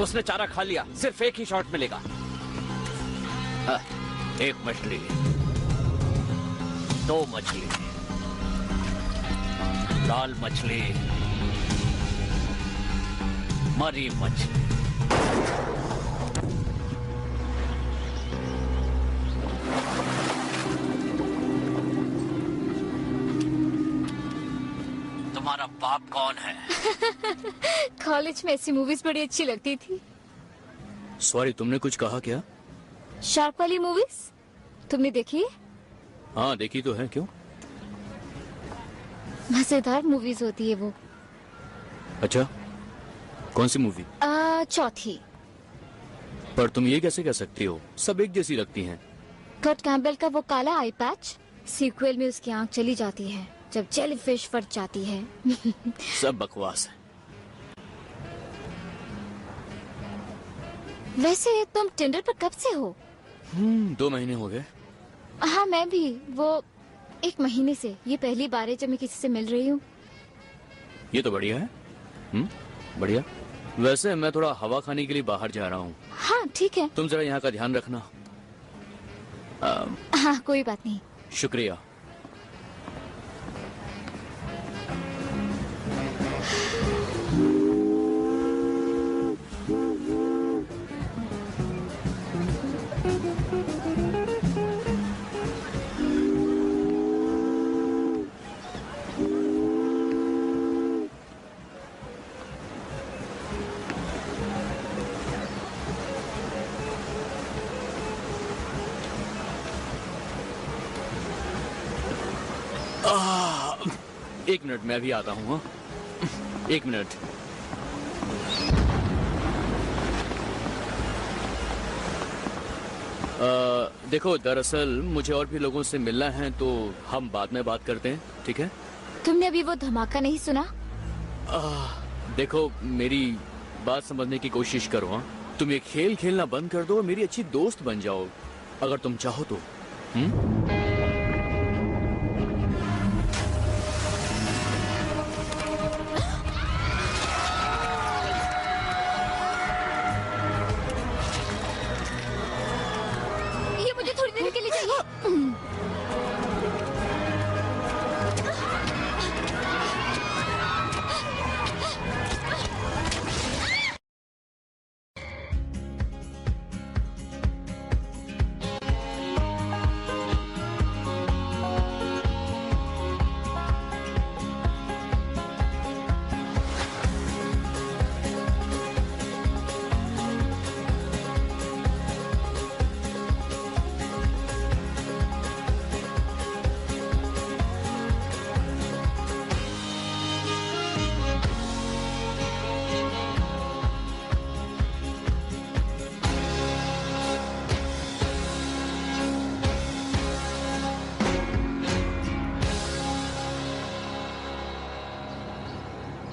उसने चारा खा लिया, सिर्फ एक ही शॉट मिलेगा। एक मछली, 2 मछली, लाल मछली, मरी मछली। तुम्हारा बाप कौन है? कॉलेज में ऐसी मूवीज बड़ी अच्छी लगती थी। सॉरी, तुमने कुछ कहा क्या? शार्क वाली मूवीज तुमने देखी है? हाँ देखी तो है। क्यों? मजेदार मूवीज होती है वो। अच्छा, कौन सी मूवी? चौथी। पर तुम ये कैसे कह सकती हो, सब एक जैसी लगती हैं। कर्ट कैम्पबेल का वो काला आई पैच, सीक्वल में उसकी आंख चली जाती है जब जेलीफिश फट जाती है। सब बकवास है। वैसे तुम टिंडर पर कब से हो? 2 महीने हो गए। हाँ मैं भी, वो 1 महीने से। ये पहली बार है जब मैं किसी से मिल रही हूँ। ये तो बढ़िया है। बढ़िया। वैसे मैं थोड़ा हवा खाने के लिए बाहर जा रहा हूँ। हाँ ठीक है। तुम जरा यहाँ का ध्यान रखना। हाँ कोई बात नहीं। शुक्रिया। एक मिनट, मैं भी आता हूँ। 1 मिनट। देखो, दरअसल मुझे और भी लोगों से मिलना है, तो हम बाद में बात करते हैं, ठीक है? तुमने अभी वो धमाका नहीं सुना? देखो, मेरी बात समझने की कोशिश करो। हाँ, तुम ये खेल खेलना बंद कर दो और मेरी अच्छी दोस्त बन जाओ, अगर तुम चाहो तो। ये मुझे थोड़ी देर के लिए चाहिए।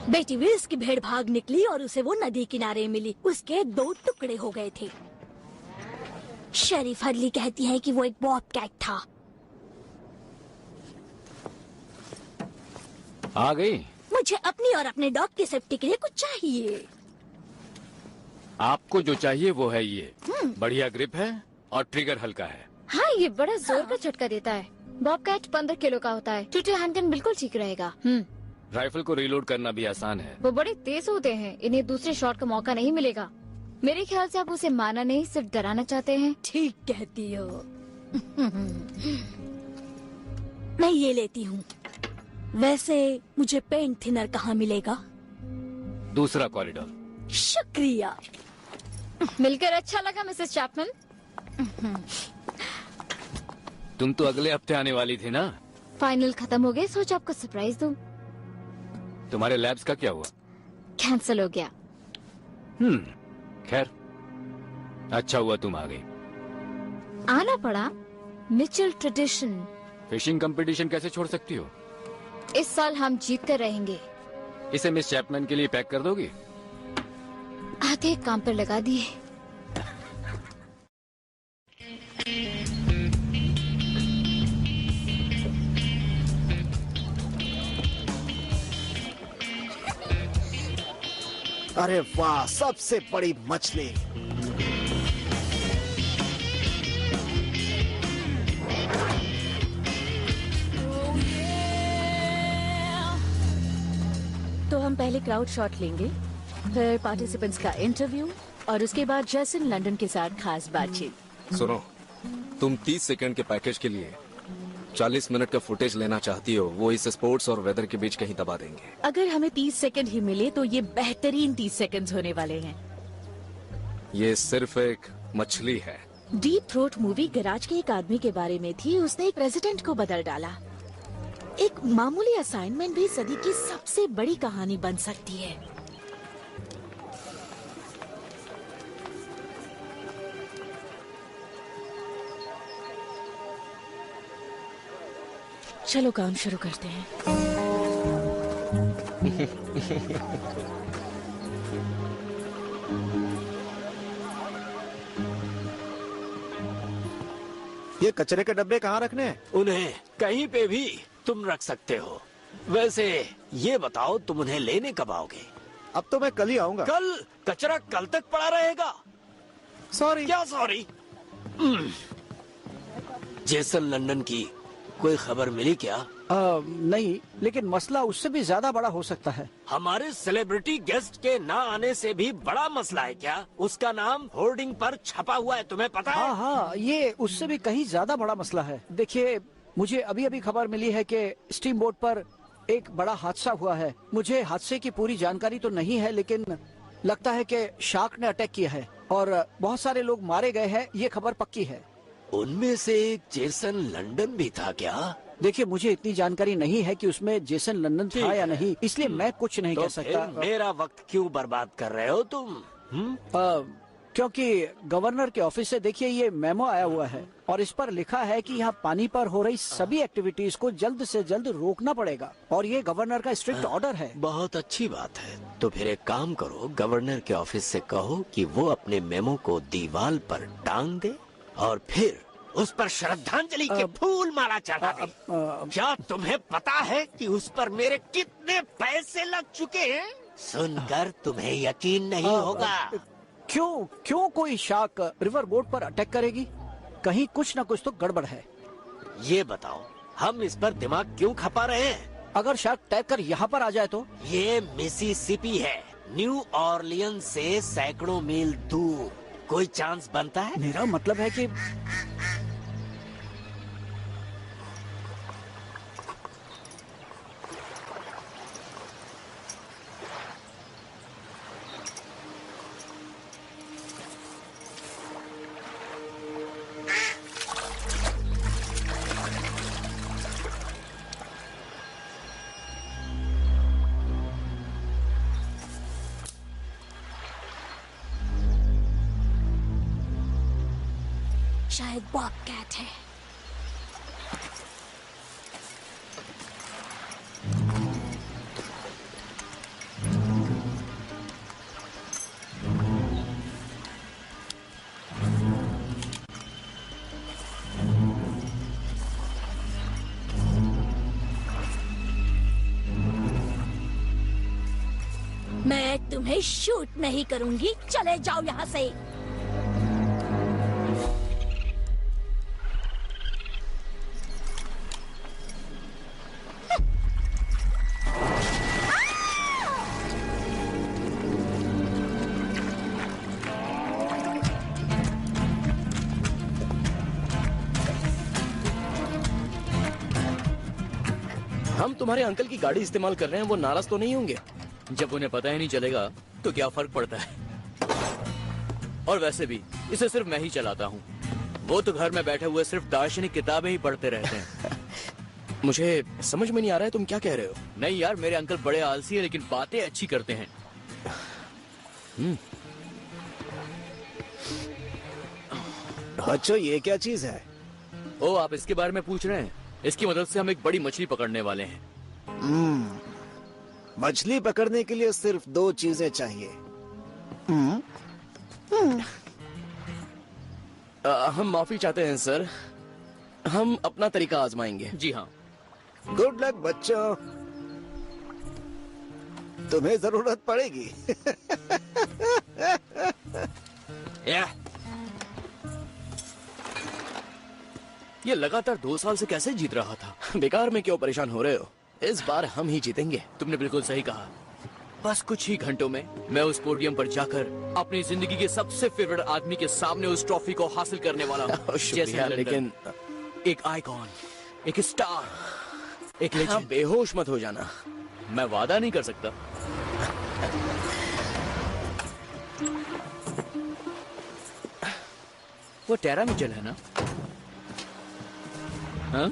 बेटी विल्स की भेड़ भाग निकली और उसे वो नदी किनारे मिली। उसके 2 टुकड़े हो गए थे। शेरिफ हडली कहती है कि वो एक बॉबकैट था। आ गई? मुझे अपनी और अपने डॉग की सेफ्टी के लिए कुछ चाहिए। आपको जो चाहिए वो है ये। बढ़िया ग्रिप है और ट्रिगर हल्का है। हाँ ये बड़ा जोर का झटका देता है। बॉबकैट 15 किलो का होता है। टूटे हैंडगन बिल्कुल ठीक रहेगा। राइफल को रीलोड करना भी आसान है। वो बड़े तेज होते हैं, इन्हें दूसरे शॉट का मौका नहीं मिलेगा। मेरे ख्याल से आप उसे मारना नहीं, सिर्फ डराना चाहते हैं। ठीक कहती हो। मैं ये लेती हूँ। वैसे मुझे पेंट थिनर कहाँ मिलेगा? दूसरा कॉरिडोर। शुक्रिया। मिलकर अच्छा लगा मिसेस चैपमैन। तुम तो अगले हफ्ते आने वाली थी ना? फाइनल खत्म हो गए, सोच आपको सरप्राइज दूं। तुम्हारे लैब्स का क्या हुआ? कैंसिल हो गया। खैर, अच्छा हुआ तुम आ गई। आना पड़ा। Mitchell tradition. फिशिंग कंपटीशन कैसे छोड़ सकती हो? इस साल हम जीतते रहेंगे। इसे मिस चैपमैन के लिए पैक कर दोगी? आधे काम पर लगा दिए। अरे वाह, सबसे बड़ी मछली। तो हम पहले क्राउड शॉट लेंगे, फिर पार्टिसिपेंट्स का इंटरव्यू और उसके बाद जेसन लंदन के साथ खास बातचीत। सुनो, तुम 30 सेकंड के पैकेज के लिए 40 मिनट का फुटेज लेना चाहती हो, वो इस स्पोर्ट्स और वेदर के बीच कहीं दबा देंगे। अगर हमें 30 सेकंड ही मिले तो ये बेहतरीन 30 सेकंड्स होने वाले हैं। ये सिर्फ एक मछली है। डीप थ्रोट मूवी गैराज के एक आदमी के बारे में थी, उसने एक प्रेसिडेंट को बदल डाला। एक मामूली असाइनमेंट भी सदी की सबसे बड़ी कहानी बन सकती है। चलो काम शुरू करते हैं। ये कचरे के डब्बे कहाँ रखने हैं? उन्हें कहीं पे भी तुम रख सकते हो। वैसे ये बताओ, तुम उन्हें लेने कब आओगे? अब तो मैं कल ही आऊंगा। कल? कचरा कल तक पड़ा रहेगा? सॉरी। क्या सॉरी? जेसन लंदन की कोई खबर मिली क्या? नहीं, लेकिन मसला उससे भी ज्यादा बड़ा हो सकता है। हमारे सेलिब्रिटी गेस्ट के ना आने से भी बड़ा मसला है क्या? उसका नाम होर्डिंग पर छपा हुआ है, तुम्हें पता है? हाँ, ये उससे भी कहीं ज्यादा बड़ा मसला है। देखिए, मुझे अभी अभी खबर मिली है कि स्टीम बोट पर एक बड़ा हादसा हुआ है। मुझे हादसे की पूरी जानकारी तो नहीं है, लेकिन लगता है कि शार्क ने अटैक किया है और बहुत सारे लोग मारे गए हैं। ये खबर पक्की है। उनमें से एक जेसन लंदन भी था क्या? देखिए, मुझे इतनी जानकारी नहीं है कि उसमें जेसन लंदन था या नहीं, इसलिए मैं कुछ नहीं तो कह सकता। फिर मेरा वक्त क्यों बर्बाद कर रहे हो तुम? क्योंकि गवर्नर के ऑफिस से देखिए ये मेमो आया हुआ है और इस पर लिखा है कि यहाँ पानी पर हो रही सभी एक्टिविटीज को जल्द से जल्द रोकना पड़ेगा और ये गवर्नर का स्ट्रिक्ट ऑर्डर है। बहुत अच्छी बात है। तो फिर एक काम करो, गवर्नर के ऑफिस से कहो कि वो अपने मेमो को दीवार पर टांग दे और फिर उस पर श्रद्धांजलि के फूल माला चढ़ा दे। क्या तुम्हें पता है कि उस पर मेरे कितने पैसे लग चुके हैं? सुनकर तुम्हें यकीन नहीं होगा। क्यों कोई शार्क रिवर बोट पर अटैक करेगी? कहीं कुछ न कुछ तो गड़बड़ है। ये बताओ, हम इस पर दिमाग क्यों खपा रहे हैं? अगर शार्क टैग कर यहाँ पर आ जाए तो? ये मिसिसिपी है, न्यू ऑरलियन से सैकड़ों मील दूर। कोई चांस बनता है? मेरा मतलब है कि शायद बॉबकैट है। मैं तुम्हें शूट नहीं करूंगी, चले जाओ यहाँ से। हम तुम्हारे अंकल की गाड़ी इस्तेमाल कर रहे हैं, वो नाराज तो नहीं होंगे? जब उन्हें पता ही नहीं चलेगा तो क्या फर्क पड़ता है। और वैसे भी इसे सिर्फ मैं ही चलाता हूँ, वो तो घर में बैठे हुए सिर्फ दार्शनिक किताबें ही पढ़ते रहते हैं। मुझे समझ में नहीं आ रहा है तुम क्या कह रहे हो। नहीं यार, मेरे अंकल बड़े आलसी है लेकिन बातें अच्छी करते हैं। बच्चों, ये क्या चीज है? ओ, आप इसके बारे में पूछ रहे हैं? इसकी मदद से हम एक बड़ी मछली पकड़ने वाले हैं। मछली पकड़ने के लिए सिर्फ 2 चीजें चाहिए। हम माफी चाहते हैं सर, हम अपना तरीका आजमाएंगे। जी हाँ। गुड लक बच्चों, तुम्हें जरूरत पड़ेगी। ये लगातार 2 साल से कैसे जीत रहा था? बेकार में क्यों परेशान हो रहे हो? इस बार हम ही जीतेंगे। तुमने बिल्कुल सही कहा। बस कुछ ही घंटों में मैं उस पोडियम पर जाकर अपनी जिंदगी के सबसे फेवरेट आदमी के सामने उस ट्रॉफी को हासिल करने वाला हूँ। शुक्रिया, लेकिन एक आइकॉन, एक स्टार, एक लेजेंड। बेहोश मत हो जाना, मैं वादा नहीं कर सकता। वो टेरा मिचेल है ना? हाँ?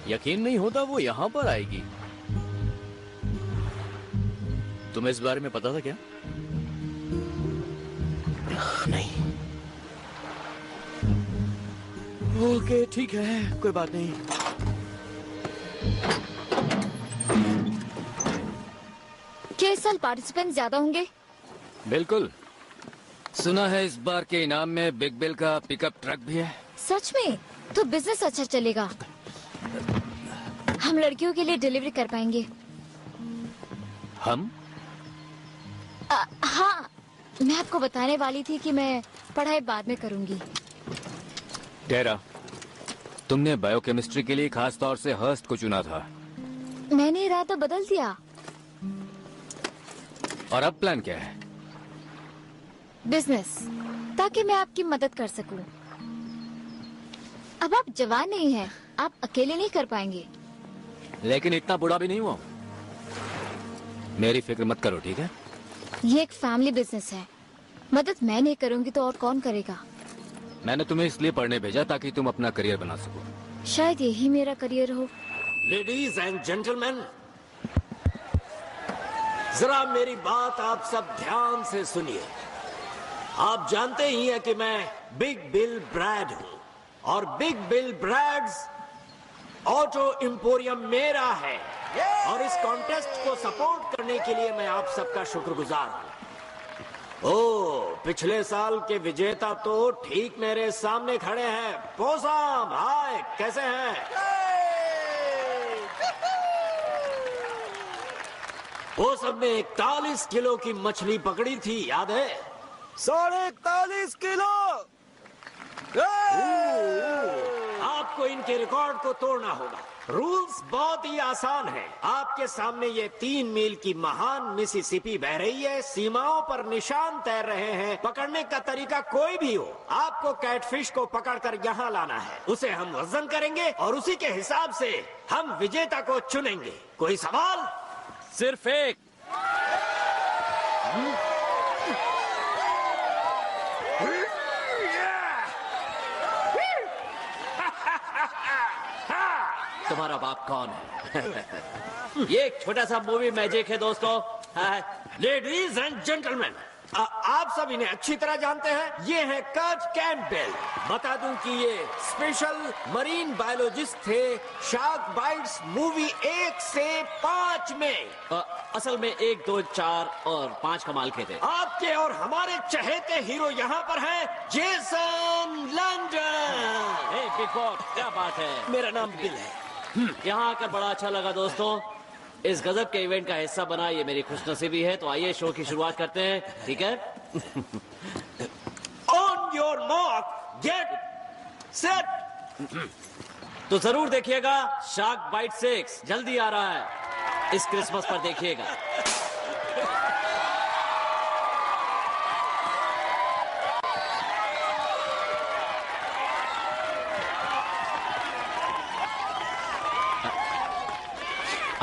यकीन नहीं होता वो यहाँ पर आएगी। तुम्हें इस बारे में पता था क्या? नहीं। ओके, ठीक है, कोई बात नहीं। क्या इस साल पार्टिसिपेंट ज्यादा होंगे? बिल्कुल। सुना है इस बार के इनाम में बिग बिल का पिकअप ट्रक भी है। सच में? तो बिजनेस अच्छा चलेगा। हम लड़कियों के लिए डिलीवरी कर पाएंगे। हम? हाँ, मैं आपको बताने वाली थी कि मैं पढ़ाई बाद में करूंगी। टेरा, तुमने बायोकेमिस्ट्री के लिए खास तौर से हर्स्ट को चुना था। मैंने इरादा बदल दिया। और अब प्लान क्या है? बिजनेस, ताकि मैं आपकी मदद कर सकूं। अब आप जवान नहीं हैं, आप अकेले नहीं कर पाएंगे। लेकिन इतना बुढ़ा भी नहीं हुआ। मेरी फिक्र मत करो, ठीक है? ये एक फैमिली बिजनेस है। मदद मैं नहीं करूंगी तो और कौन करेगा? मैंने तुम्हें इसलिए पढ़ने भेजा ताकि तुम अपना करियर बना सको। शायद यही मेरा करियर हो। लेडीज एंड जेंटलमैन, जरा मेरी बात आप सब ध्यान से सुनिए। आप जानते ही हैं कि मैं बिग बिल ब्रैड हूं और big bill braids auto emporium मेरा है। और इस कॉन्टेस्ट को सपोर्ट करने के लिए मैं आप सबका शुक्रगुजार हूं। ओ, पिछले साल के विजेता तो ठीक मेरे सामने खड़े हैं। पोसम, हाय, कैसे हैं? पोसम ने 41 किलो की मछली पकड़ी थी, याद है? 41.5 किलो। आपको इनके रिकॉर्ड को तोड़ना होगा। रूल्स बहुत ही आसान है। आपके सामने ये 3 मील की महान मिसिसिपी बह रही है। सीमाओं पर निशान तैर रहे हैं। पकड़ने का तरीका कोई भी हो, आपको कैटफिश को पकड़कर यहाँ लाना है। उसे हम वजन करेंगे और उसी के हिसाब से हम विजेता को चुनेंगे। कोई सवाल? सिर्फ एक। तुम्हारा बाप कौन है? ये एक छोटा सा मूवी मैजिक है दोस्तों। लेडीज एंड जेंटलमैन, आप सब इन्हें अच्छी तरह जानते हैं। ये है कर्ट कैम्पबेल। बता दूं कि ये स्पेशल मरीन बायोलॉजिस्ट थे शार्क बाइट्स मूवी 1 से 5 में। असल में 1, 2, 4 और 5 कमाल के थे। आपके और हमारे चहेते हीरो यहाँ पर हैं, जेसन लंडन। बिग बॉस, क्या बात है? मेरा नाम बिल है। यहाँ आकर बड़ा अच्छा लगा दोस्तों। इस गजब के इवेंट का हिस्सा बना ये मेरी खुशनसीबी है। तो आइए शो की शुरुआत करते हैं, ठीक है? On your mark, get set. तो जरूर देखिएगा शार्क बाइट 6 जल्दी आ रहा है। इस क्रिसमस पर देखिएगा।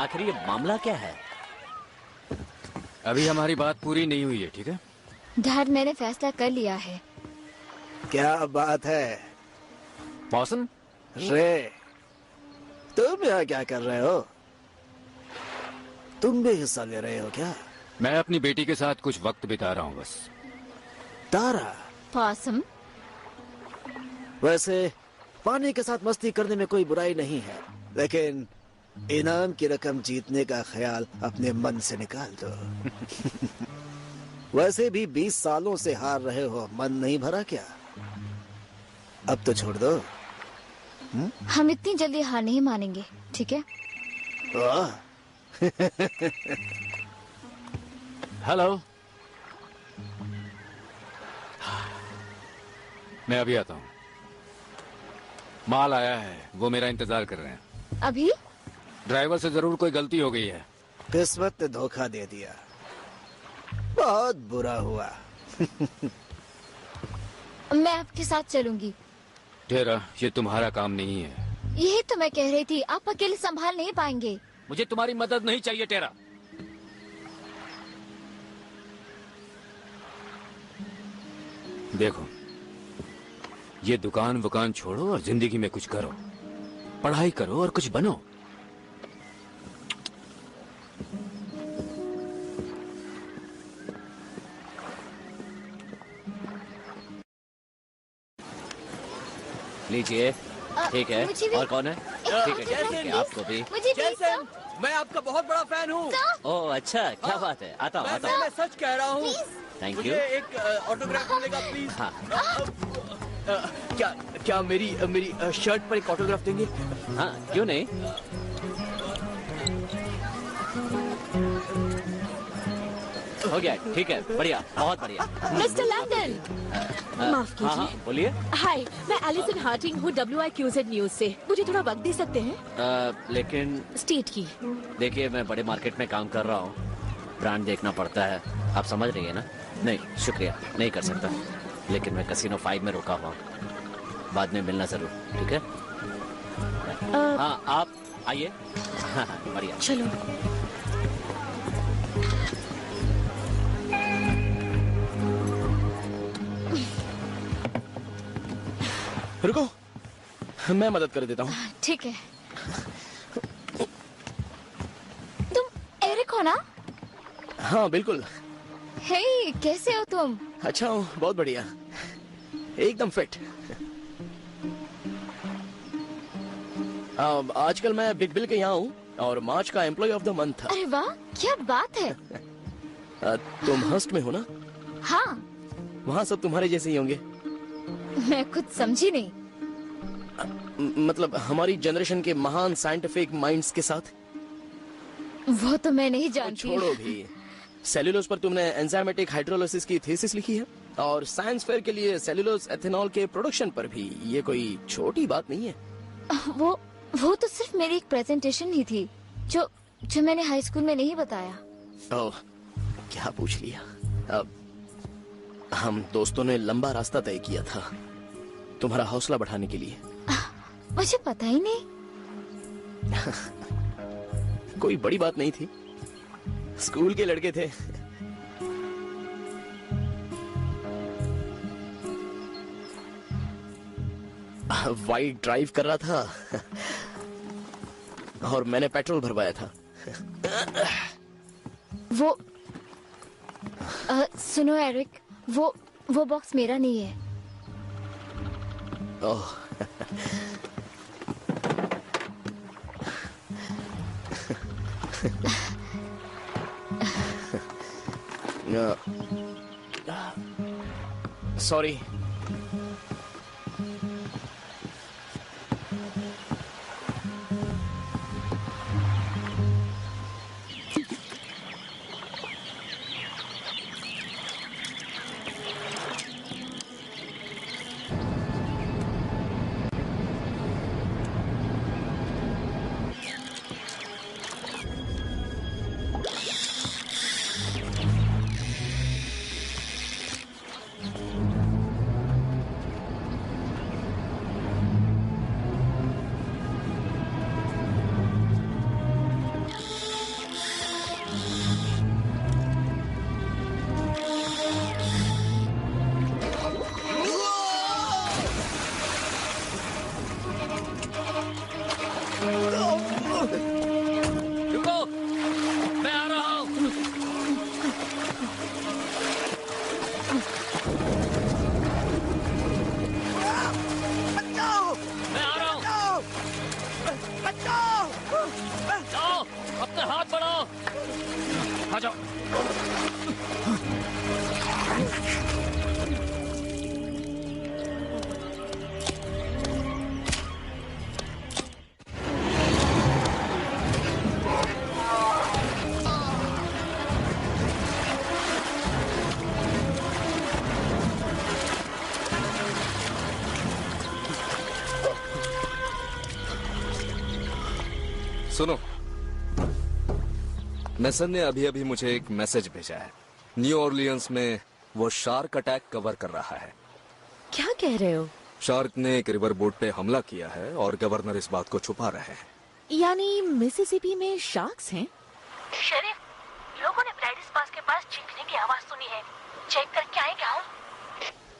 आखिर ये मामला क्या है? अभी हमारी बात पूरी नहीं हुई है, ठीक है? डैड, मैंने फैसला कर लिया है। क्या बात है? पॉसम, रे, तुम यहाँ क्या कर रहे हो? तुम भी हिस्सा ले रहे हो क्या? मैं अपनी बेटी के साथ कुछ वक्त बिता रहा हूँ बस। तारा, पॉसम, वैसे पानी के साथ मस्ती करने में कोई बुराई नहीं है, लेकिन इनाम की रकम जीतने का ख्याल अपने मन से निकाल दो। वैसे भी 20 सालों से हार रहे हो, मन नहीं भरा क्या? अब तो छोड़ दो। हम इतनी जल्दी हार नहीं मानेंगे, ठीक है? वाह। हेलो। मैं अभी आता हूँ। माल आया है, वो मेरा इंतजार कर रहे हैं। अभी? ड्राइवर से जरूर कोई गलती हो गई है। किस्मत ने धोखा दे दिया, बहुत बुरा हुआ। मैं आपके साथ चलूंगी। तेरा ये तुम्हारा काम नहीं है। यही तो मैं कह रही थी, आप अकेले संभाल नहीं पाएंगे। मुझे तुम्हारी मदद नहीं चाहिए टेरा। देखो, ये दुकान वुकान छोड़ो और जिंदगी में कुछ करो। पढ़ाई करो और कुछ बनो। लीजिए। ठीक है। मुझे भी- और कौन है? ठीक है, ठीक है, आपको भी। मुझे भी जैसन, मैं आपका बहुत बड़ा फैन हूँ। ओह अच्छा, क्या बात है। आता हूँ, आता हूँ। मैं सच कह रहा हूँ। थैंक मुझे यू। एक ऑटोग्राफ मिलेगा प्लीज। हाँ। क्या क्या मेरी शर्ट पर एक ऑटोग्राफ देंगे? हाँ, क्यों नहीं। हो गया, ठीक है, बढ़िया, बहुत बढ़िया। मिस्टर लैंडन, माफ हाँ हाँ, कीजिए। बोलिए। हाय, मैं एलिसन हार्टिंग हूँ WIQZ न्यूज से। मुझे थोड़ा वक्त दे सकते हैं? लेकिन स्टेट की। देखिए, मैं बड़े मार्केट में काम कर रहा हूँ, ब्रांड देखना पड़ता है। आप समझ रही है ना? नहीं, शुक्रिया, नहीं कर सकता। लेकिन मैं कैसीनो 5 में रुका हुआ हूँ। बाद में मिलना जरूर, ठीक है? हाँ, आप आइए। हाँ, बढ़िया। चलो। रुको, मैं मदद कर देता हूँ। ठीक है। तुम एरिक हो ना? हाँ बिल्कुल। हे, कैसे हो तुम? अच्छा हूँ, बहुत बढ़िया, एकदम फिट। आजकल मैं बिग बिल के यहाँ हूँ और मार्च का एम्प्लॉय ऑफ द मंथ था। अरे वाह, क्या बात है। तुम हस्ट में हो ना? हाँ, वहाँ सब तुम्हारे जैसे ही होंगे। मैं कुछ समझी नहीं। मतलब हमारी जनरेशन के महान साइंटिफिक माइंड्स के साथ। वो तो मैं नहीं वो जानती। छोड़ो भी। सेल्यूलोज पर तुमने एंजाइमेटिक हाइड्रोलाइसिस की थीसिस लिखी है और साइंस फेयर के लिए सेल्यूलोज एथेनॉल के प्रोडक्शन पर भी। ये कोई छोटी बात नहीं है। वो तो सिर्फ मेरी एक प्रेजेंटेशन ही थी जो मैंने हाई स्कूल में नहीं बताया। ओह, क्या पूछ लिया। अब हम दोस्तों ने लंबा रास्ता तय किया था तुम्हारा हौसला बढ़ाने के लिए। मुझे पता ही नहीं। कोई बड़ी बात नहीं थी, स्कूल के लड़के थे। वाइट ड्राइव कर रहा था और मैंने पेट्रोल भरवाया था। वो सुनो एरिक, वो बॉक्स मेरा नहीं है। Oh sorry. रुको, मैं आ रहा हूँ। मैं आ रहा हूँ। जाओ, अपने हाथ बढ़ाओ। आ जाओ। सुनो, मेसन ने अभी अभी मुझे एक मैसेज भेजा है। न्यू ऑरलियंस में वो शार्क अटैक कवर कर रहा है। क्या कह रहे हो? शार्क ने एक रिवर बोट पे हमला किया है और गवर्नर इस बात को छुपा रहे हैं। यानी मिसिसिपी में शार्क्स हैं? शरीफ, लोगों ने ब्राइडिस पास के पास चीखने की आवाज सुनी है। चेक करके आए क्या?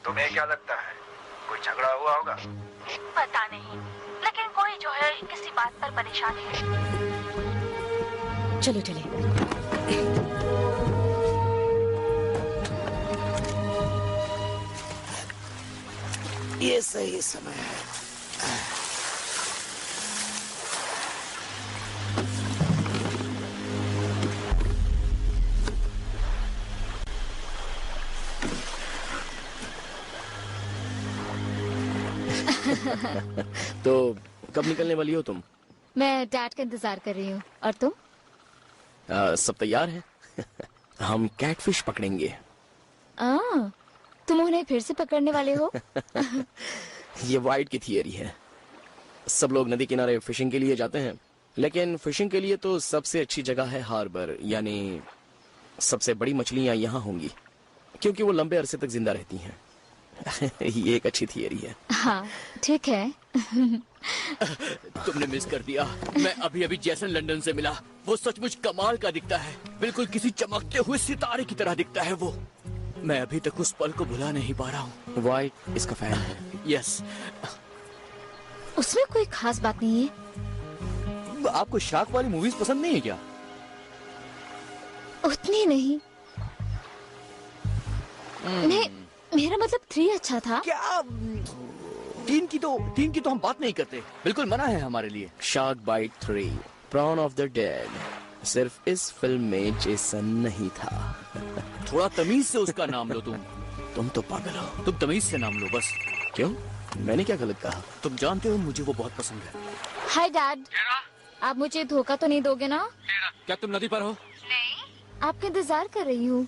तुम्हें क्या लगता है, कोई झगड़ा हुआ होगा? पता नहीं, लेकिन कोई जो है किसी बात पर परेशान है। चलो चले। ये सही समय है। तो कब निकलने वाली हो तुम? मैं डैड का इंतजार कर रही हूँ। और तुम? सब तैयार है। हम कैटफिश पकड़ेंगे। तुम उन्हें फिर से पकड़ने वाले हो? ये वाइट की थियरी है। सब लोग नदी किनारे फिशिंग के लिए जाते हैं, लेकिन फिशिंग के लिए तो सबसे अच्छी जगह है हार्बर, यानी सबसे बड़ी मछलियां यहाँ होंगी, क्योंकि वो लंबे अरसे तक जिंदा रहती हैं। ये एक अच्छी थियरी है। हाँ, ठीक है। तुमने मिस कर दिया। मैं अभी अभी जैसन लंदन से मिला। वो सचमुच कमाल का दिखता है, बिल्कुल किसी चमकते हुए सितारे की तरह दिखता है वो। मैं अभी तक उस पल को भुला नहीं पा रहा हूँ। वाइट इसका फैन है। यस। उसमें कोई खास बात नहीं है। आपको शार्क वाली मूवीज पसंद नहीं है क्या? उतनी नहीं। नहीं, मेरा मतलब 3 अच्छा था। क्या? 3 की तो हम बात नहीं करते, बिल्कुल मना है हमारे लिए। Shark bite 3, prawn of the dead. सिर्फ इस फिल्म में जेसन नहीं था। थोड़ा तमीज से उसका नाम लो। तुम तो पागल हो। तुम तमीज से नाम लो बस। क्यों? मैंने क्या गलत कहा? तुम जानते हो मुझे वो बहुत पसंद है। हाय डैड, आप मुझे धोखा तो नहीं दोगे ना? क्या तुम नदी पर हो? नहीं, आपका इंतजार कर रही हूँ।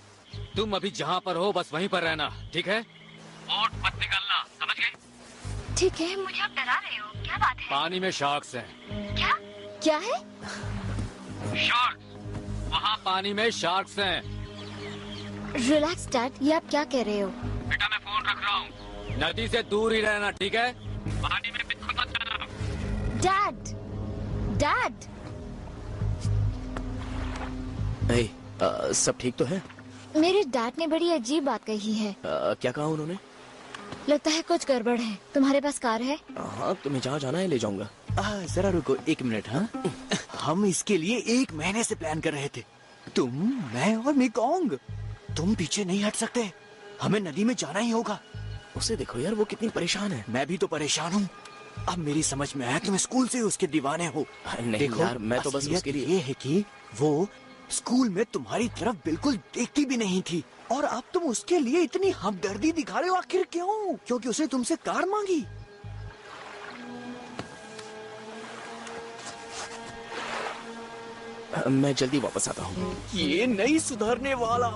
तुम अभी जहाँ पर हो बस वहीं पर रहना, ठीक है? बोट मत निकलना, समझ गए? ठीक है। मुझे आप डरा रहे हो, क्या बात है? पानी में शार्क्स हैं। क्या है? शार्क्स, वहाँ पानी में शार्क्स हैं। रिलैक्स डैड, ये आप क्या कह रहे हो? बेटा मैं फोन रख रहा हूँ। नदी से दूर ही रहना, ठीक है? पानी में बिल्कुल मत जाना। Dad, dad. सब ठीक तो है? मेरे डैड ने बड़ी अजीब बात कही है। क्या कहा उन्होंने? लगता है कुछ गड़बड़ है। तुम्हारे पास कार है? हाँ, तुम्हें जहाँ जाना है ले जाऊंगा। जरा रुको 1 मिनट। हाँ, हम इसके लिए 1 महीने से प्लान कर रहे थे। तुम, मैं और मेकॉन्ग। तुम पीछे नहीं हट सकते, हमें नदी में जाना ही होगा। उसे देखो यार, वो कितनी परेशान है। मैं भी तो परेशान हूँ। अब मेरी समझ में आया, तुम स्कूल से उसके दीवाने हो। नहीं देखो यार, मैं तो बस उसके लिए। ये है कि वो स्कूल में तुम्हारी तरफ बिल्कुल देखती भी नहीं थी, और अब तुम उसके लिए इतनी हमदर्दी दिखा रहे हो। आखिर क्यों? क्योंकि उसने तुमसे कार मांगी। मैं जल्दी वापस आता हूँ। ये नहीं सुधरने वाला।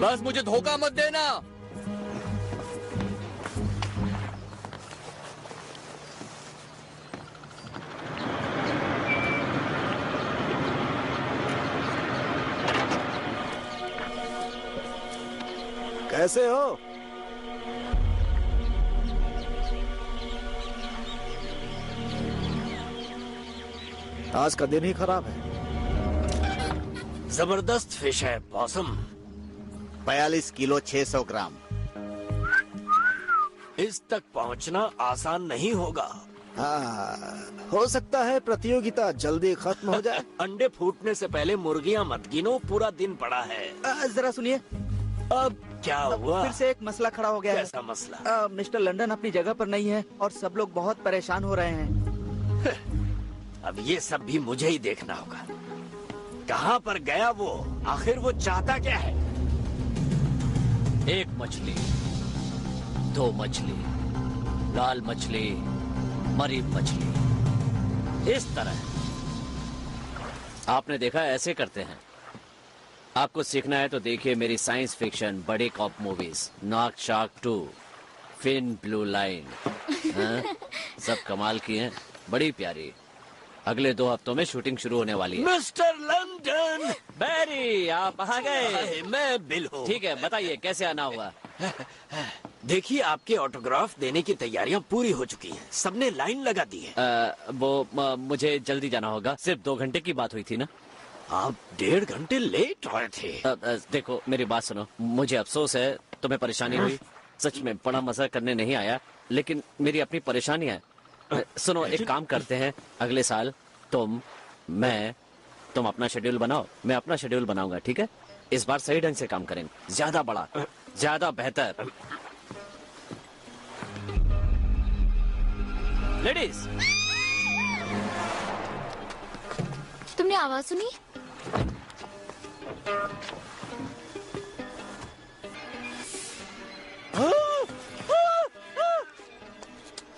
बस मुझे धोखा मत देना। कैसे हो? आज का दिन ही खराब है। जबरदस्त फिश है पॉसम। 42 किलो 600 ग्राम। इस तक पहुंचना आसान नहीं होगा। हाँ, हो सकता है प्रतियोगिता जल्दी खत्म हो जाए। अंडे फूटने से पहले मुर्गियां मत गिनो, पूरा दिन पड़ा है। जरा सुनिए। अब क्या हुआ? फिर से एक मसला खड़ा हो गया है। कैसा मसला? मिस्टर लंदन अपनी जगह पर नहीं है और सब लोग बहुत परेशान हो रहे हैं। अब ये सब भी मुझे ही देखना होगा। कहाँ पर गया वो? आखिर वो चाहता क्या है? 1 मछली, 2 मछली, लाल मछली, मरी मछली, इस तरह। आपने देखा ऐसे करते हैं। आपको सीखना है तो देखिए मेरी साइंस फिक्शन बड़े cop movies, narc shark 2, fin blue line. हाँ? सब कमाल की हैं, बड़ी प्यारी। अगले 2 हफ्तों में शूटिंग शुरू होने वाली है। मिस्टर लंदन, बैरी, आप आ गए। मैं बिल हूँ। ठीक है, बताइए कैसे आना हुआ। देखिए, आपके ऑटोग्राफ देने की तैयारियां पूरी हो चुकी हैं। सबने लाइन लगा दी है। मुझे जल्दी जाना होगा, सिर्फ 2 घंटे की बात हुई थी ना। आप 1.5 घंटे लेट आए थे। देखो मेरी बात सुनो, मुझे अफसोस है तुम्हें परेशानी हुई। सच में बड़ा मजा करने नहीं आया, लेकिन मेरी अपनी परेशानी है। सुनो, एक काम करते हैं, अगले साल तुम अपना शेड्यूल बनाओ, मैं अपना शेड्यूल बनाऊंगा, ठीक है? इस बार सही ढंग से काम करेंगे, ज्यादा बड़ा, ज्यादा बेहतर। लेडीज, तुमने आवाज सुनी?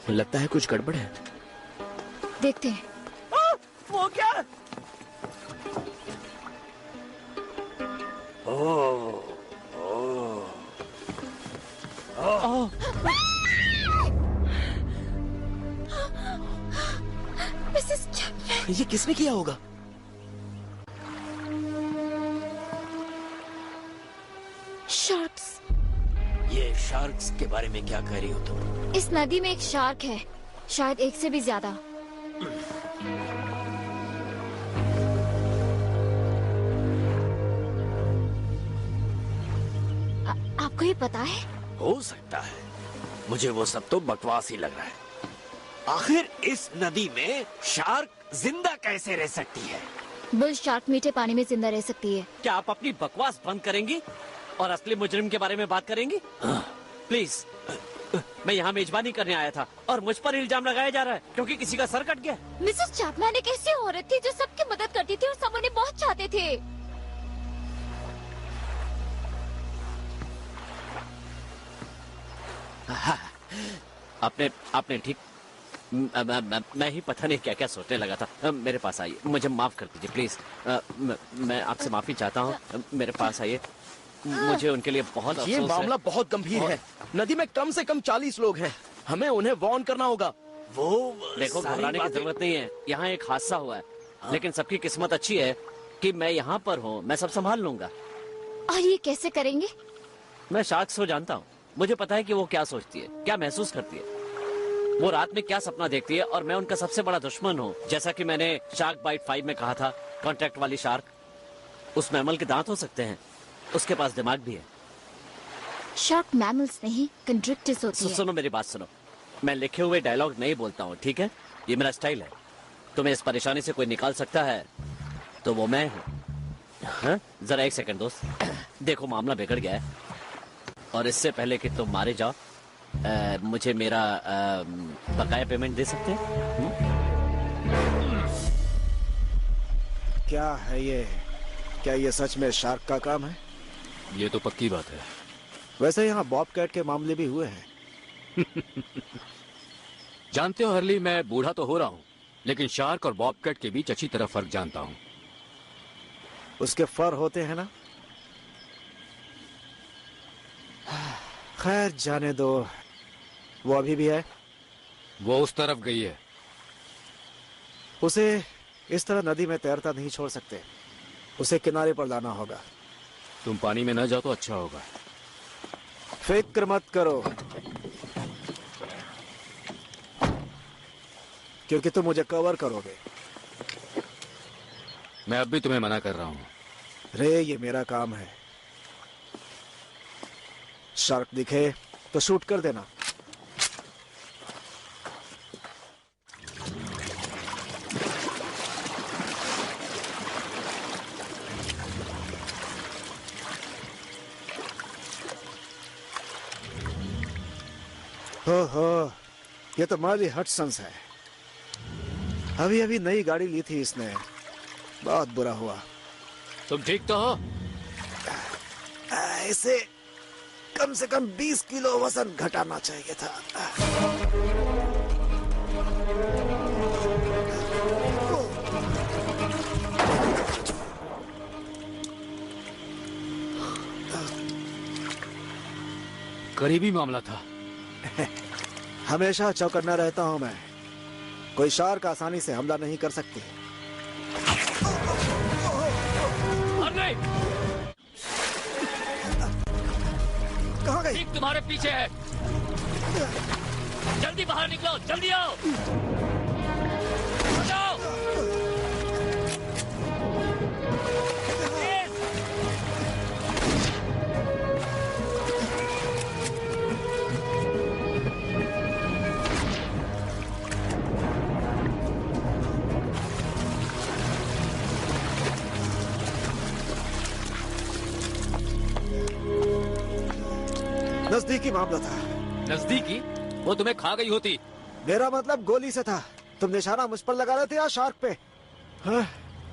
लगता है कुछ गड़बड़ है। देखते हैं। वो क्या? Mrs Chapman. ये किसने किया होगा? शार्क्स। ये शार्क्स के बारे में क्या कह रही हो तुम? इस नदी में एक शार्क है, शायद एक से भी ज्यादा। आपको ये पता है? हो सकता है, मुझे वो सब तो बकवास ही लग रहा है। आखिर इस नदी में शार्क जिंदा कैसे रह सकती है? बुल शार्क मीठे पानी में जिंदा रह सकती है। क्या आप अपनी बकवास बंद करेंगी और असली मुजरिम के बारे में बात करेंगी? प्लीज, मैं यहाँ मेजबानी करने आया था और मुझ पर इल्जाम लगाया जा रहा है क्योंकि किसी का सर कट गया। मिसेस चैपमैन एक ऐसी औरत थी जो सबकी मदद करती थी और सब उन्हें बहुत चाहते थे। आपने ठीक, मैं ही पता नहीं क्या क्या सोचने लगा था। मेरे पास आइए, मुझे माफ कर दीजिए प्लीज। मैं आपसे माफी चाहता हूँ, मेरे पास आइए। मुझे उनके लिए बहुत अफसोस ये है। मामला बहुत गंभीर है। नदी में कम से कम 40 लोग हैं। हमें उन्हें वार्न करना होगा। वो देखो, घबराने की जरूरत नहीं है, यहाँ एक हादसा हुआ है, लेकिन सबकी किस्मत अच्छी है कि मैं यहाँ पर हूँ, मैं सब संभाल लूंगा। और ये कैसे करेंगे? मैं शार्क्स को जानता हूँ, मुझे पता है कि वो क्या सोचती है, क्या महसूस करती है, वो रात में क्या सपना देखती है, और मैं उनका सबसे बड़ा दुश्मन हूँ। जैसा कि मैंने शार्क बाइट 5 में कहा था, कॉन्ट्रैक्ट वाली शार्क, उस मैमल के दांत हो सकते हैं, उसके पास दिमाग भी है। शार्क मैमल्स नहीं, कंट्रैक्टिस होती है। सुनो मेरी बात सुनो, मैं लिखे हुए डायलॉग नहीं बोलता हूँ, ठीक है? ये मेरा स्टाइल है। तुम्हें इस परेशानी से कोई निकाल सकता है तो वो मैं हूँ। हाँ? जरा एक सेकंड दोस्त, देखो मामला बिगड़ गया है, और इससे पहले कि तुम मारे जाओ, मुझे मेरा बकाया पेमेंट दे सकते हैं? क्या है ये? क्या ये सच में शार्क का काम है? ये तो पक्की बात है। वैसे यहाँ बॉब कैट के मामले भी हुए हैं। जानते हो हरली, मैं बूढ़ा तो हो रहा हूँ, लेकिन शार्क और बॉब कैट के बीच अच्छी तरह फर्क जानता हूँ। उसके फर होते हैं ना? खैर जाने दो, वो अभी भी है। वो उस तरफ गई है। उसे इस तरह नदी में तैरता नहीं छोड़ सकते, उसे किनारे पर लाना होगा। तुम पानी में न जाओ तो अच्छा होगा। फिक्र मत करो, क्योंकि तुम मुझे कवर करोगे। मैं अब भी तुम्हें मना कर रहा हूँ। रे, ये मेरा काम है। शार्क दिखे तो शूट कर देना। हो, ये तो मार्ली हटसन्स है। अभी अभी नई गाड़ी ली थी इसने, बहुत बुरा हुआ। तुम ठीक तो हो? इसे कम से कम 20 किलो वजन घटाना चाहिए था। करीबी मामला था। हमेशा चौकन्ना रहता हूं मैं। कोई शार्क आसानी से हमला नहीं कर सकती। अरे कहाँ गई? ठीक तुम्हारे पीछे है। जल्दी बाहर निकलो, जल्दी आओ। जाओ। नजदीकी मामला था। नजदीकी? वो तुम्हें खा गई होती। मेरा मतलब गोली से था। तुम निशाना मुझ पर लगा रहे थे या शार्क पे? हाँ?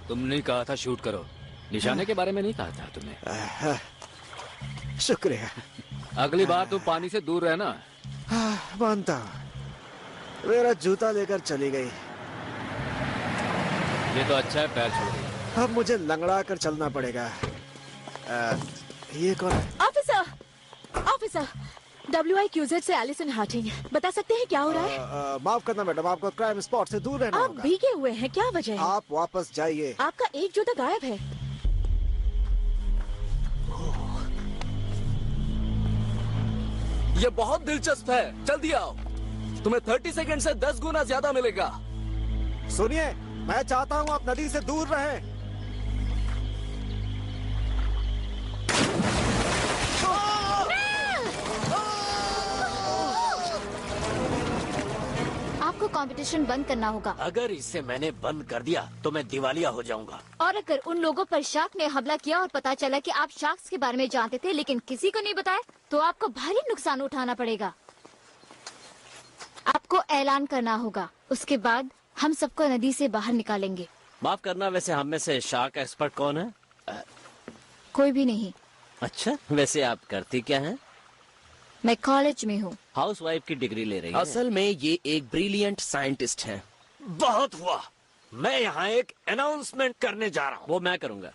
तुमने कहा था शूट करो, निशाने के बारे में नहीं कहा था तुम्हें। शुक्रिया। अगली बार तुम पानी से दूर रहना। मानता हूं। मेरा जूता लेकर चली गई। ये तो अच्छा है, पैर छोड़ गई। अब मुझे लंगड़ा कर चलना पड़ेगा। ये कौन है? ऑफिसर, ऑफिसर, WIQZ से एलिसन हार्टिंग। बता सकते हैं क्या हो रहा है? माफ करना मैडम, आपको क्राइम स्पॉट से दूर रहना आप होगा। भीगे हुए हैं, क्या वजह है? आप वापस जाइए। आपका एक जूता गायब है। ये बहुत दिलचस्प है, जल्दी आओ। तुम्हें 30 सेकंड से 10 गुना ज्यादा मिलेगा। सुनिए, मैं चाहता हूँ आप नदी से दूर रहें। आपको कंपटीशन बंद करना होगा। अगर इसे मैंने बंद कर दिया तो मैं दिवालिया हो जाऊंगा। और अगर उन लोगों पर शार्क ने हमला किया और पता चला कि आप शार्क्स के बारे में जानते थे लेकिन किसी को नहीं बताया, तो आपको भारी नुकसान उठाना पड़ेगा। आपको ऐलान करना होगा, उसके बाद हम सबको नदी से बाहर निकालेंगे। माफ करना, वैसे हम में से शार्क एक्सपर्ट कौन है? कोई भी नहीं। अच्छा, वैसे आप करती क्या हैं? मैं कॉलेज में हूँ। हाउसवाइफ की डिग्री ले रही हैं। असल में ये एक ब्रिलियंट साइंटिस्ट हैं। बहुत हुआ, मैं यहाँ एक अनाउंसमेंट करने जा रहा हूँ। वो मैं करूंगा।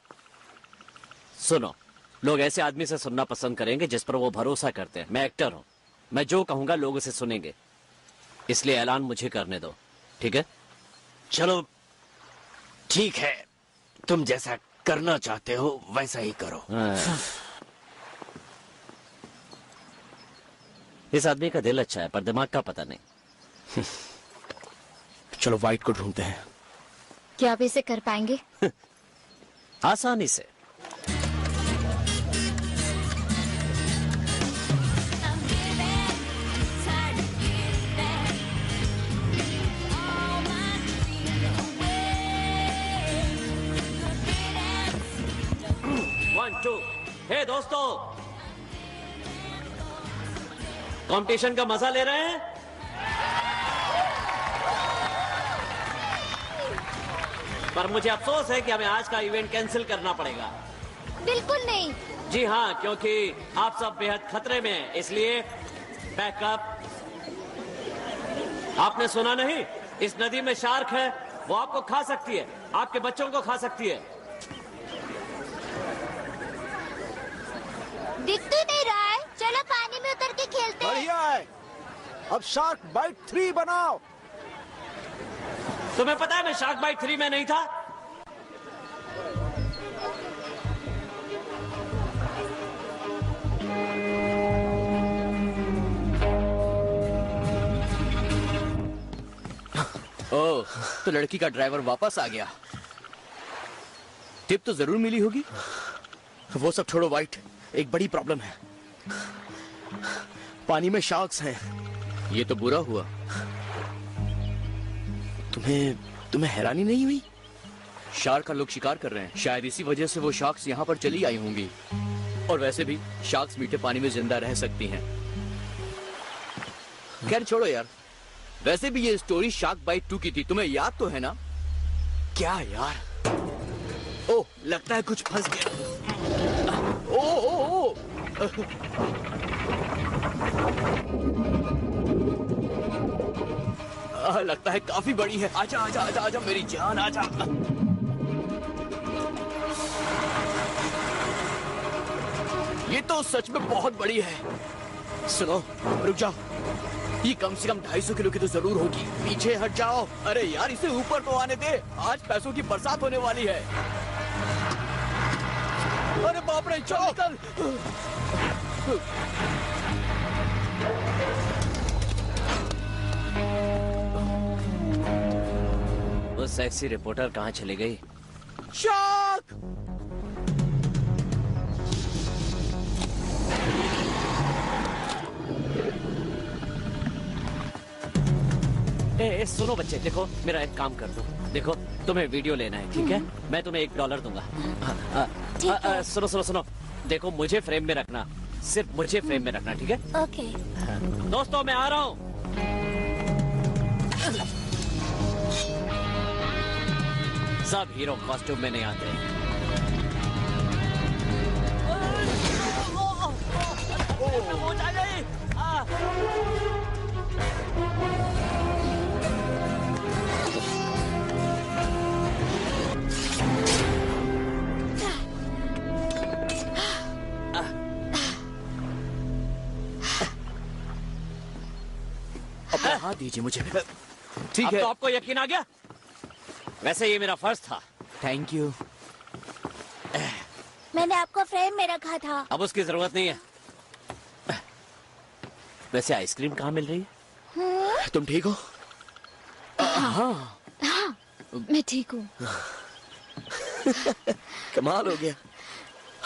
सुनो, लोग ऐसे आदमी से सुनना पसंद करेंगे जिस पर वो भरोसा करते हैं। मैं एक्टर हूँ, मैं जो कहूंगा लोग उसे सुनेंगे, इसलिए ऐलान मुझे करने दो, ठीक है? चलो ठीक है, तुम जैसा करना चाहते हो वैसा ही करो। इस आदमी का दिल अच्छा है पर दिमाग का पता नहीं। चलो व्हाइट को ढूंढते हैं। क्या आप इसे कर पाएंगे? आसानी से। हे दोस्तों, कंपटीशन का मजा ले रहे हैं? पर मुझे अफसोस है कि हमें आज का इवेंट कैंसिल करना पड़ेगा। बिल्कुल नहीं। जी हाँ, क्योंकि आप सब बेहद खतरे में हैं, इसलिए बैकअप। आपने सुना नहीं? इस नदी में शार्क है, वो आपको खा सकती है, आपके बच्चों को खा सकती है। दिख तो नहीं रहा है, चलो पानी में उतर के खेलते हैं। बढ़िया है। अब शार्क बाइट 3 बनाओ। तुम्हें पता है मैं शार्क बाइट 3 में नहीं था। ओह, तो लड़की का ड्राइवर वापस आ गया। टिप तो जरूर मिली होगी। वो सब छोड़ो व्हाइट, एक बड़ी प्रॉब्लम है। पानी में शार्क्स हैं। ये तो बुरा हुआ। तुम्हें हैरानी नहीं हुई? शार्क का लोग शिकार कर रहे हैं, शायद इसी वजह से वो शार्क्स यहाँ पर चली आई होंगी। और वैसे भी शार्क्स मीठे पानी में जिंदा रह सकती हैं। खैर छोड़ो यार, वैसे भी ये स्टोरी शार्क बाइट 2 की थी, तुम्हें याद तो है ना? क्या यार? ओह, लगता है कुछ फंस गया। ओह, लगता है काफी बड़ी है। आजा आजा आजा आजा मेरी जान, आजा। ये तो सच में बहुत बड़ी है। सुनो, रुक जाओ। ये कम से कम 250 किलो की तो जरूर होगी। पीछे हट जाओ। अरे यार इसे ऊपर तो आने दे, आज पैसों की बरसात होने वाली है। अरे बाप रे, चल निकल। वो सेक्सी रिपोर्टर कहाँ चली गई? शार्क! ए, सुनो बच्चे, देखो मेरा एक काम कर दो। देखो तुम्हें वीडियो लेना है, ठीक है? मैं तुम्हें $1 दूंगा। सुनो सुनो सुनो, देखो मुझे फ्रेम में रखना, सिर्फ मुझे फ्रेम में रखना, ठीक है? ओके। दोस्तों मैं आ रहा हूँ। सब हीरो कॉस्ट्यूम में नहीं आते। वो जा गई। अपना हाथ दीजिए मुझे। ठीक अब है। तो आपको यकीन आ गया? वैसे ये मेरा फर्ज था। Thank you. मैंने आपको फ्रेम में रखा था। अब उसकी जरूरत नहीं है। वैसे आइसक्रीम कहाँ मिल रही है? तुम ठीक हो? हाँ, मैं ठीक हूँ। कमाल हो गया,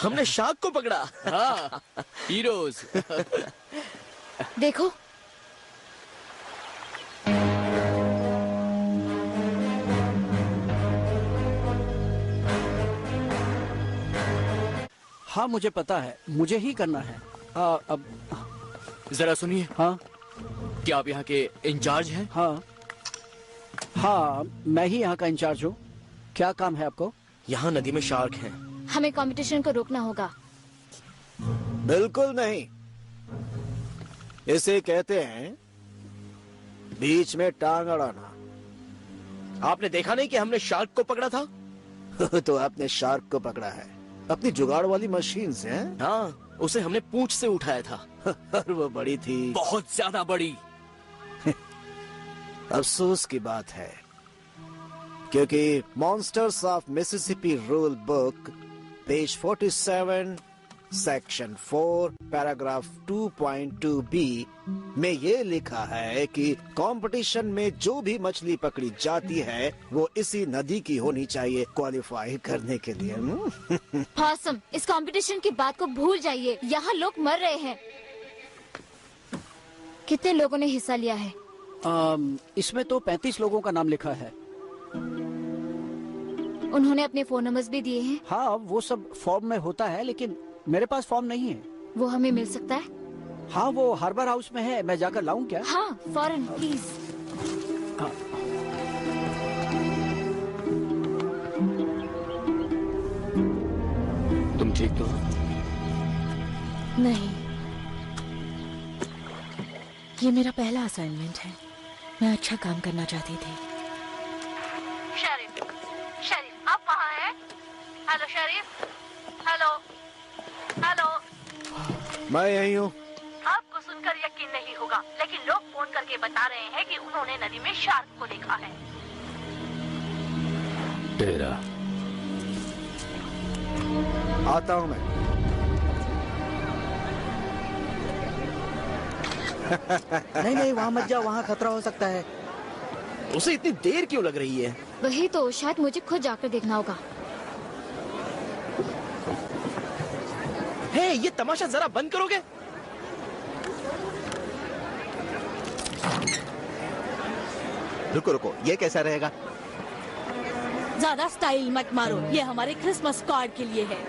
हमने शार्क को पकड़ा। हाँ, हीरोज। देखो, हाँ मुझे पता है, मुझे ही करना है। अब जरा सुनिए। हाँ क्या आप यहाँ के इंचार्ज हैं? हाँ हाँ, मैं ही यहाँ का इंचार्ज हूँ। क्या काम है आपको? यहाँ नदी में शार्क हैं। हमें कंपटीशन को रोकना होगा। बिल्कुल नहीं, इसे कहते हैं बीच में टांग अड़ाना। आपने देखा नहीं कि हमने शार्क को पकड़ा था? तो आपने शार्क को पकड़ा है अपनी जुगाड़ वाली मशीन से, हैं? हाँ, उसे हमने पूंछ से उठाया था। और वो बड़ी थी, बहुत ज्यादा बड़ी। अफसोस की बात है क्योंकि monsters of Mississippi rule book page 47 section 4 paragraph 2.2b में ये लिखा है कि कंपटीशन में जो भी मछली पकड़ी जाती है वो इसी नदी की होनी चाहिए क्वालिफाई करने के लिए। ऑसम, इस कंपटीशन की बात को भूल जाइए। यहाँ लोग मर रहे हैं। कितने लोगों ने हिस्सा लिया है? इसमें तो 35 लोगों का नाम लिखा है। उन्होंने अपने फोन नंबर्स भी दिए हैं। हाँ, वो सब फॉर्म में होता है, लेकिन मेरे पास फॉर्म नहीं है। वो हमें मिल सकता है? हाँ, वो हार्बर हाउस में है, मैं जाकर लाऊं क्या? हाँ, फौरन प्लीज। तुम ठीक तो? नहीं, ये मेरा पहला असाइनमेंट है। मैं अच्छा काम करना चाहती थी। शरीफ, शरीफ आप कहाँ हैं? हेलो शरीफ, हेलो हेलो। मैं यही हूँ। आपको सुनकर यकीन नहीं होगा, लेकिन लोग फोन करके बता रहे हैं कि उन्होंने नदी में शार्क को देखा है। तेरा आता हूँ मैं। नहीं नहीं, वहाँ मत जाओ, वहाँ खतरा हो सकता है। उसे इतनी देर क्यों लग रही है? वही तो, शायद मुझे खुद जाकर देखना होगा। हे, ये तमाशा जरा बंद करोगे? रुको रुको, ये कैसा रहेगा? ज्यादा स्टाइल मत मारो, ये हमारे क्रिसमस कार्ड के लिए है।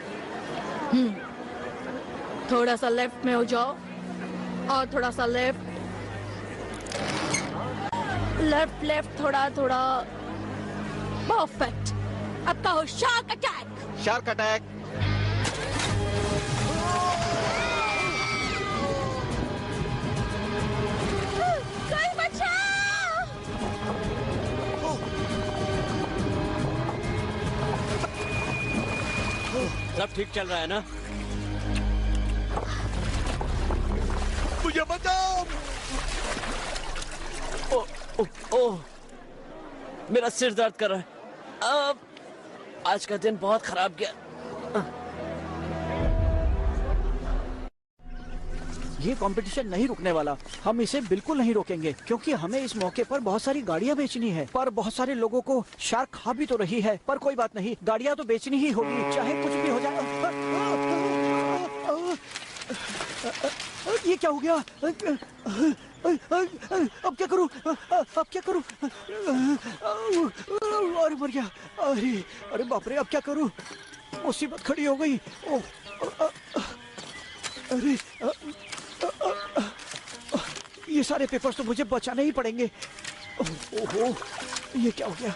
थोड़ा सा लेफ्ट में हो जाओ और थोड़ा सा लेफ्ट लेफ्ट लेफ्ट, थोड़ा थोड़ा। परफेक्ट। अब कहो शार्क अटैक। Shark attack. कोई बचाओ! सब ठीक चल रहा है ना? मुझे बचाओ! ओह, मेरा सिर दर्द कर रहा है। अब आज का दिन बहुत खराब गया। ये कंपटीशन नहीं रुकने वाला। हम इसे बिल्कुल नहीं रोकेंगे क्योंकि हमें इस मौके पर बहुत सारी गाड़ियां बेचनी है। पर बहुत सारे लोगों को शार्क खा भी तो रही है। पर कोई बात नहीं, गाड़ियां तो बेचनी ही होगी, चाहे कुछ भी हो जाए। ये क्या हो गया? अब क्या करूं? अब क्या करूं? अरे मर गया। अरे बाप रे, अब क्या करूं? मुसीबत खड़ी हो गई। अरे ये सारे पेपर्स तो मुझे बचाने ही पड़ेंगे। ओहो, ये क्या हो गया?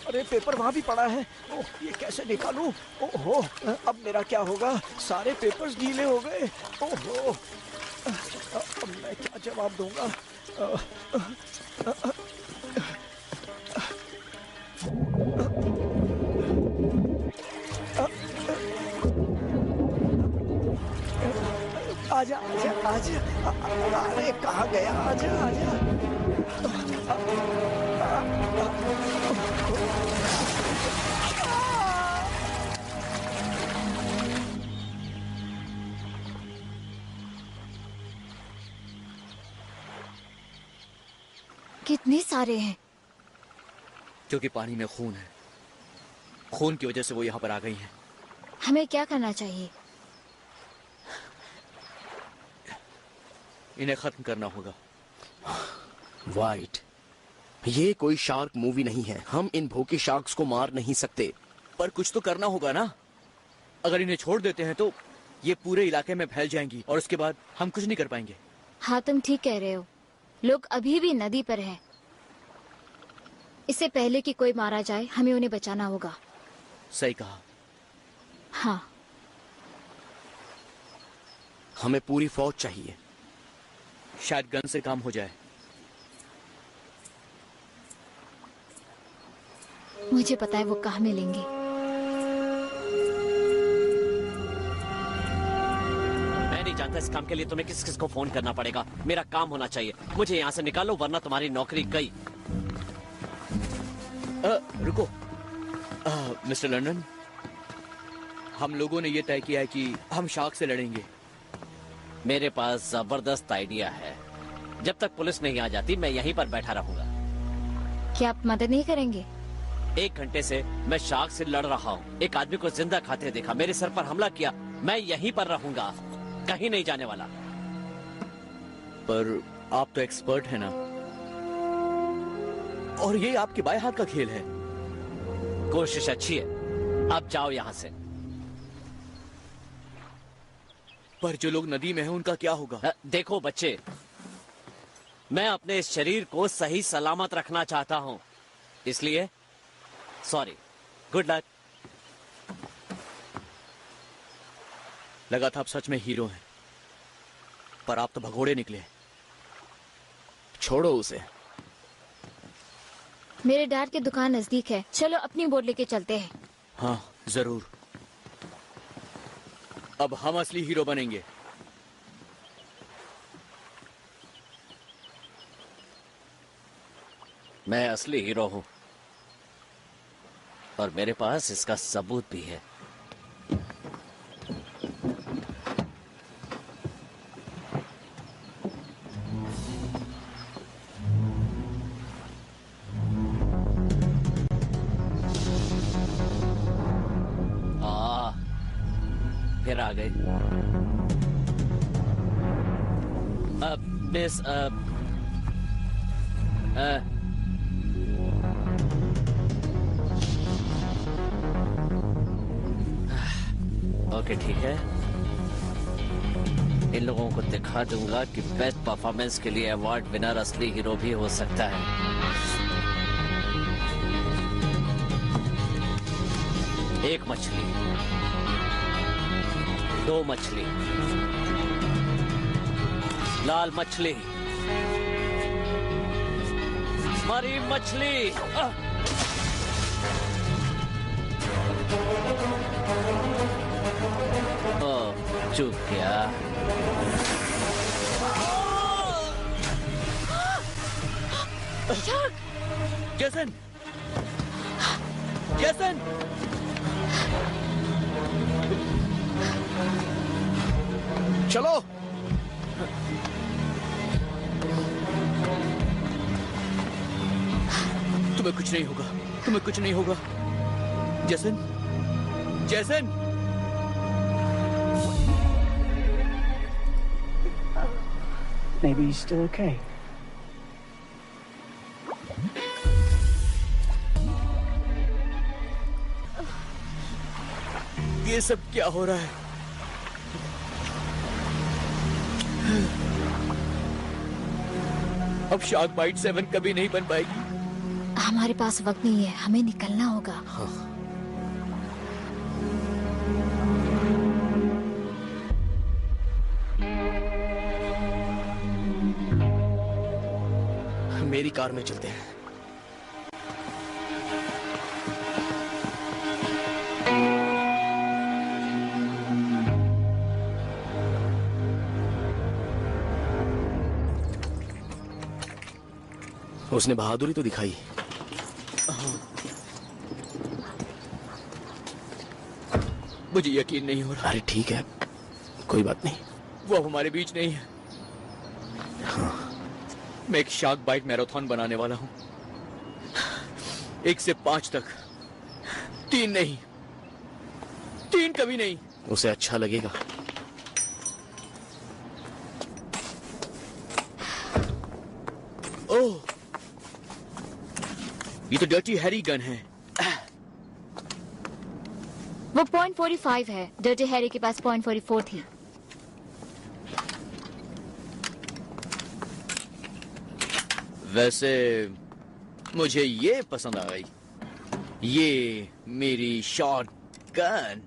अरे पेपर वहां भी पड़ा है। ओह, ये कैसे निकालूं? ओहो, अब मेरा क्या होगा? सारे पेपर्स गीले हो गए। ओहो, अब मैं क्या जवाब दूंगा? आजा आजा आजा। अरे कहाँ गया? आजा आजा। कितने सारे हैं? क्योंकि पानी में खून है। खून की वजह से वो यहाँ पर आ गई हैं। हमें क्या करना चाहिए? इन्हें खत्म करना होगा। वाइट, ये कोई शार्क मूवी नहीं है। हम इन भूखे शार्क्स को मार नहीं सकते। पर कुछ तो करना होगा ना। अगर इन्हें छोड़ देते हैं तो ये पूरे इलाके में फैल जाएंगी और उसके बाद हम कुछ नहीं कर पाएंगे। हाँ, तुम ठीक कह रहे हो। लोग अभी भी नदी पर हैं। इससे पहले कि कोई मारा जाए, हमें उन्हें बचाना होगा। सही कहा। हाँ, हमें पूरी फौज चाहिए। शायद गन से काम हो जाए। मुझे पता है वो कहाँ मिलेंगे। मैं नहीं जानता इस काम के लिए तुम्हें किस किस को फोन करना पड़ेगा। मेरा काम होना चाहिए। मुझे यहाँ से निकालो वरना तुम्हारी नौकरी गई। रुको मिस्टर लंदन, हम लोगों ने ये तय किया है कि हम शार्क से लड़ेंगे। मेरे पास जबरदस्त आइडिया है। जब तक पुलिस नहीं आ जाती मैं यहीं पर बैठा रहूंगा। क्या आप मदद नहीं करेंगे? 1 घंटे से मैं शार्क से लड़ रहा हूँ। एक आदमी को जिंदा खाते देखा, मेरे सर पर हमला किया। मैं यहीं पर रहूंगा, कहीं नहीं जाने वाला। पर आप तो एक्सपर्ट हैं ना, और ये आपके बाएं हाथ का खेल है। कोशिश अच्छी है, अब जाओ यहाँ से। पर जो लोग नदी में हैं उनका क्या होगा? देखो बच्चे, मैं अपने इस शरीर को सही सलामत रखना चाहता हूँ, इसलिए सॉरी, गुड लक। लगा था आप सच में हीरो हैं, पर आप तो भगोड़े निकले। छोड़ो उसे। मेरे डैड की दुकान नजदीक है, चलो अपनी बोट लेके चलते हैं। हाँ जरूर। अब हम असली हीरो बनेंगे। मैं असली हीरो हूँ और मेरे पास इसका सबूत भी है। फिर आ गए। मिस ओके ठीक है, इन लोगों को दिखा दूंगा कि बेस्ट परफॉर्मेंस के लिए अवार्ड विनर असली हीरो भी हो सकता है। एक मछली, 2 मछली, लाल मछली, मरी मछली। चुप क्या? जैसन, जैसन, चलो। तुम्हें कुछ नहीं होगा, तुम्हें कुछ नहीं होगा। जैसन, जैसन। Maybe he's still okay. ये सब क्या हो रहा है? अब शार्क बाइट 7 कभी नहीं बन पाएगी। हमारे पास वक्त नहीं है, हमें निकलना होगा। मेरी कार में चलते हैं। उसने बहादुरी तो दिखाई। मुझे यकीन नहीं हो रहा। अरे ठीक है, कोई बात नहीं। वो अब हमारे बीच नहीं है। मैं एक शार्क बाइट मैराथन बनाने वाला हूं। 1 से 5 तक। 3 नहीं, 3 कभी नहीं। उसे अच्छा लगेगा। ओह, ये तो डर्टी हैरी गन है। वो .45 है। डर्टी हैरी के पास .44 थी। वैसे मुझे ये पसंद आ गई। ये मेरी शॉटगन।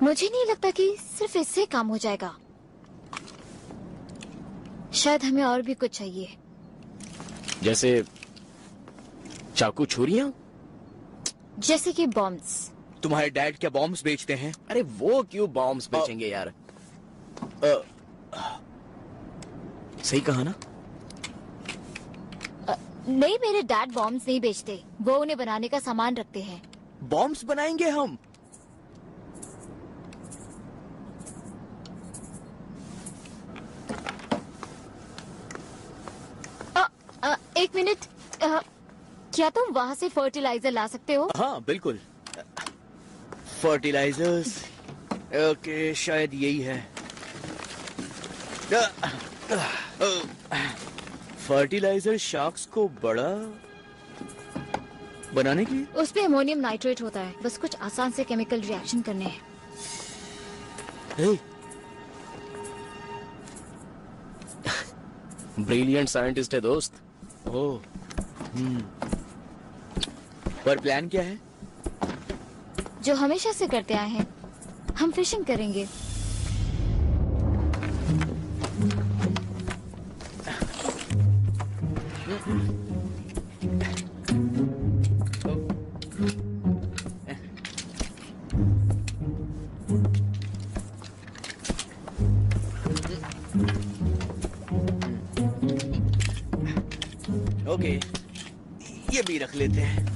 मुझे नहीं लगता कि सिर्फ इससे काम हो जाएगा। शायद हमें और भी कुछ चाहिए। जैसे चाकू, छुरियां? जैसे कि बॉम्ब्स। तुम्हारे डैड क्या बॉम्ब्स बेचते हैं? अरे वो क्यों बॉम्ब्स बेचेंगे यार? सही कहा ना? नहीं, मेरे डैड बॉम्ब्स नहीं बेचते। वो उन्हें बनाने का सामान रखते हैं। बॉम्ब्स बनाएंगे हम। एक मिनट, क्या तुम वहां से फर्टिलाइजर ला सकते हो? हाँ बिल्कुल। फर्टिलाइजर्स, ओके, शायद यही है। फर्टिलाइजर शार्क्स को बड़ा बनाने के लिए? उस पे अमोनियम नाइट्रेट होता है। बस कुछ आसान से केमिकल रिएक्शन करने हैं। ब्रिलियंट साइंटिस्ट है दोस्त। ओह, पर प्लान क्या है? जो हमेशा से करते आए हैं, हम फिशिंग करेंगे। ओके, ये भी रख लेते हैं।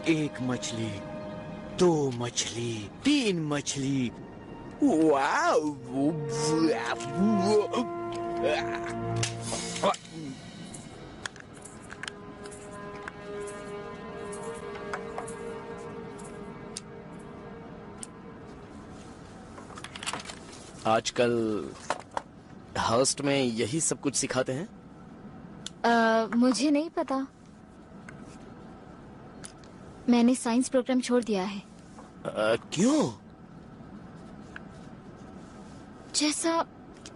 एक मछली, 2 मछली, 3 मछली। वाओ! आजकल हर्स्ट में यही सब कुछ सिखाते हैं? मुझे नहीं पता। मैंने साइंस प्रोग्राम छोड़ दिया है। क्यों? जैसा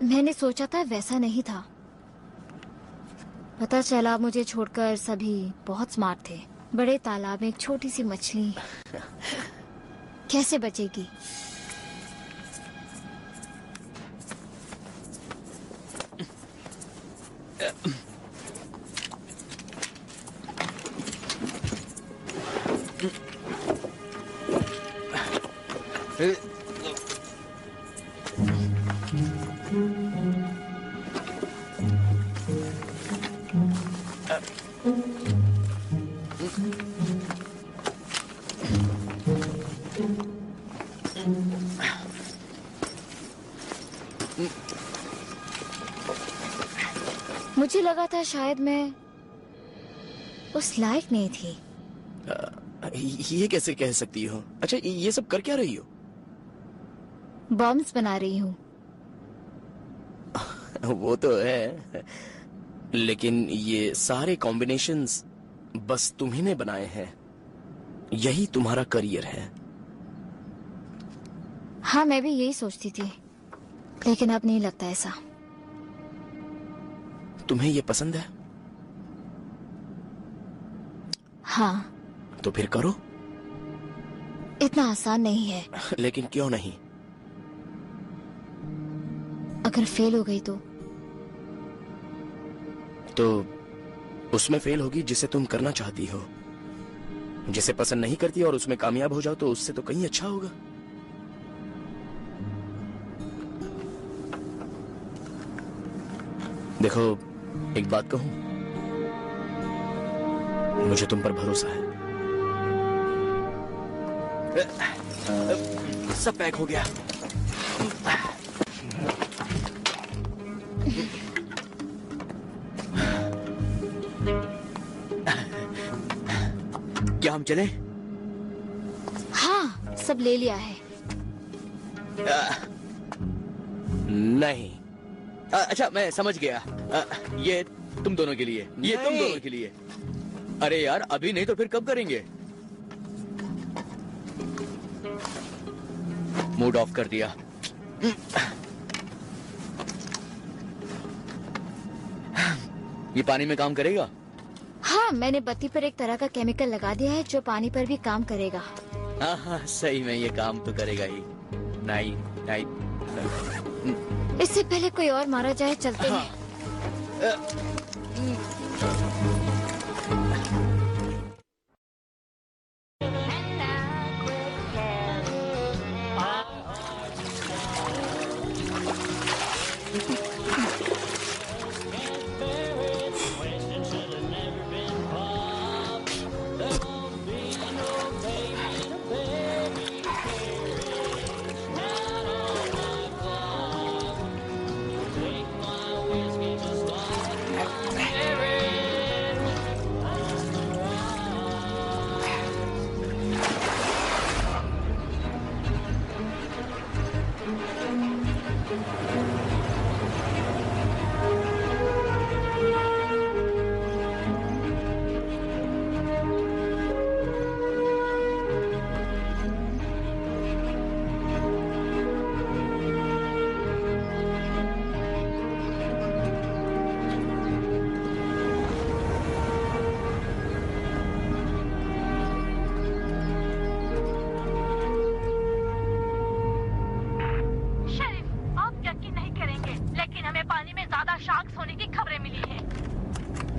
मैंने सोचा था वैसा नहीं था। पता चला मुझे छोड़कर सभी बहुत स्मार्ट थे। बड़े तालाब में एक छोटी सी मछली कैसे बचेगी? मुझे लगा था शायद मैं उस लायक नहीं थी। ये कैसे कह सकती हो? अच्छा, ये सब कर क्या रही हो? बॉम्ब्स बना रही हूँ। वो तो है, लेकिन ये सारे कॉम्बिनेशंस बस तुम्ही ने बनाए हैं। यही तुम्हारा करियर है। हाँ, मैं भी यही सोचती थी, लेकिन अब नहीं लगता ऐसा। तुम्हें ये पसंद है? हाँ। तो फिर करो। इतना आसान नहीं है। लेकिन क्यों नहीं? अगर फेल हो गई तो उसमें फेल होगी जिसे तुम करना चाहती हो। जिसे पसंद नहीं करती और उसमें कामयाब हो जाओ तो उससे तो कहीं अच्छा होगा। देखो, एक बात कहूं, मुझे तुम पर भरोसा है। सब पैक हो गया। क्या हम चलें? हाँ, सब ले लिया है। नहीं। अच्छा, मैं समझ गया। ये तुम दोनों के लिए, ये तुम दोनों के लिए। अरे यार, अभी नहीं तो फिर कब करेंगे? मूड ऑफ कर दिया। ये पानी में काम करेगा? हाँ, मैंने बत्ती पर एक तरह का केमिकल लगा दिया है जो पानी पर भी काम करेगा। हाँ हाँ, सही में ये काम तो करेगा ही। नहीं नहीं, इससे पहले कोई और मारा जाए, चलते हैं।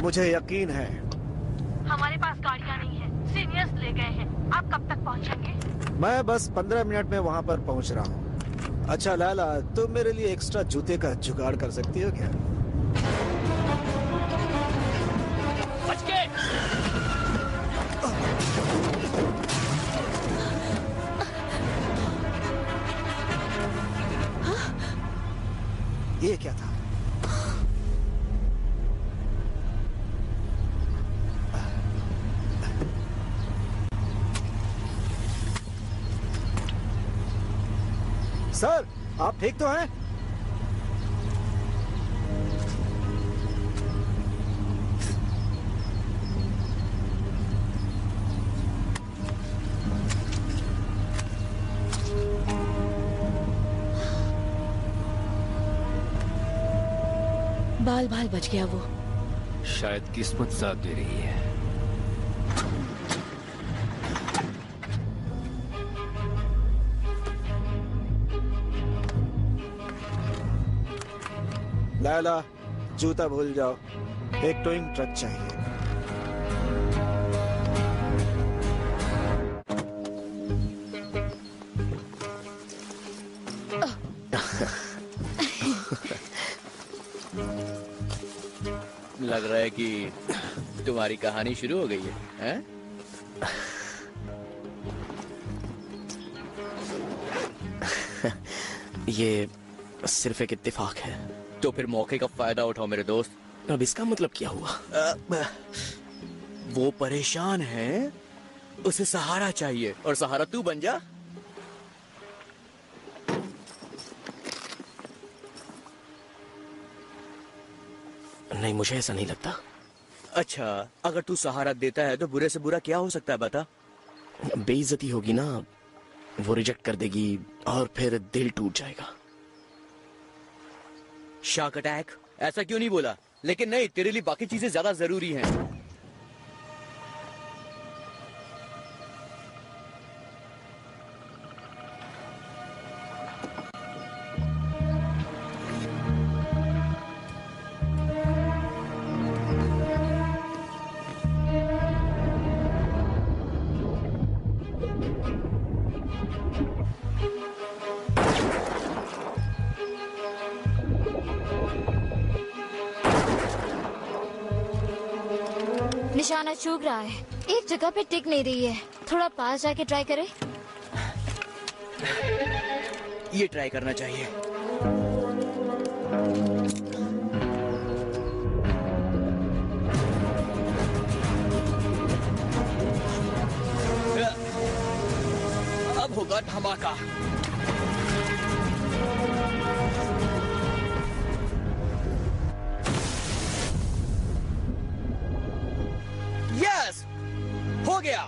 मुझे यकीन है। हमारे पास गाड़ियाँ नहीं है, सीनियर्स ले गए हैं। आप कब तक पहुँचेंगे? मैं बस 15 मिनट में वहाँ पर पहुँच रहा हूँ। अच्छा लैला, तुम मेरे लिए एक्स्ट्रा जूते का जुगाड़ कर सकती हो क्या? बच के! ये क्या था? सर, आप ठीक तो हैं? बाल बाल बच गया वो। शायद किस्मत साथ दे रही है। लैला, जूता भूल जाओ, एक टोइंग ट्रक चाहिए। लग रहा है कि तुम्हारी कहानी शुरू हो गई है, हैं? ये सिर्फ एक इत्तेफाक है। तो फिर मौके का फायदा उठाओ मेरे दोस्त। अब इसका मतलब क्या हुआ? वो परेशान है, उसे सहारा चाहिए और सहारा तू बन जा। नहीं, मुझे ऐसा नहीं लगता। अच्छा, अगर तू सहारा देता है तो बुरे से बुरा क्या हो सकता है बता? बेइज्जती होगी ना, वो रिजेक्ट कर देगी और फिर दिल टूट जाएगा। Shock attack? ऐसा क्यों नहीं बोला? लेकिन नहीं, तेरे लिए बाकी चीजें ज्यादा जरूरी हैं। निशाना चूक रहा है, एक जगह पे टिक नहीं रही है। थोड़ा पास जाके ट्राई करें। ये ट्राई करना चाहिए। अब होगा धमाका। यस, हो गया।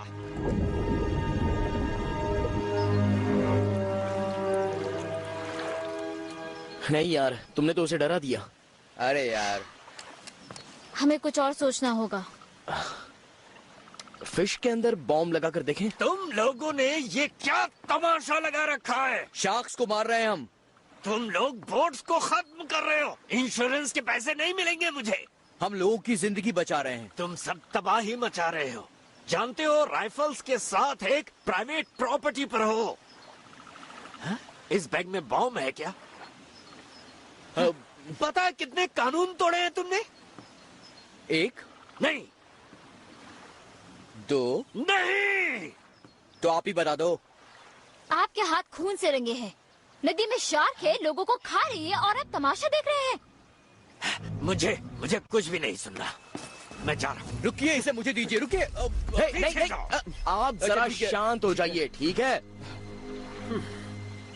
नहीं यार, तुमने तो उसे डरा दिया। अरे यार, हमें कुछ और सोचना होगा। फिश के अंदर बॉम्ब लगा कर देखें। तुम लोगों ने ये क्या तमाशा लगा रखा है? शार्क्स को मार रहे हैं हम। तुम लोग बोट्स को खत्म कर रहे हो। इंश्योरेंस के पैसे नहीं मिलेंगे मुझे। हम लोगों की जिंदगी बचा रहे हैं। तुम सब तबाही मचा रहे हो। जानते हो, राइफल्स के साथ एक प्राइवेट प्रॉपर्टी पर हो। हा? इस बैग में बॉम्ब है क्या? पता है कितने कानून तोड़े हैं तुमने? एक नहीं, दो नहीं। तो आप ही बता दो। आपके हाथ खून से रंगे हैं। नदी में शार्क है, लोगों को खा रही है और आप तमाशा देख रहे हैं। मुझे कुछ भी नहीं सुनना। मैं जा रहा हूँ। रुकिए, इसे मुझे दीजिए। रुकिए। नहीं, आप जरा शांत हो जाइए, ठीक है?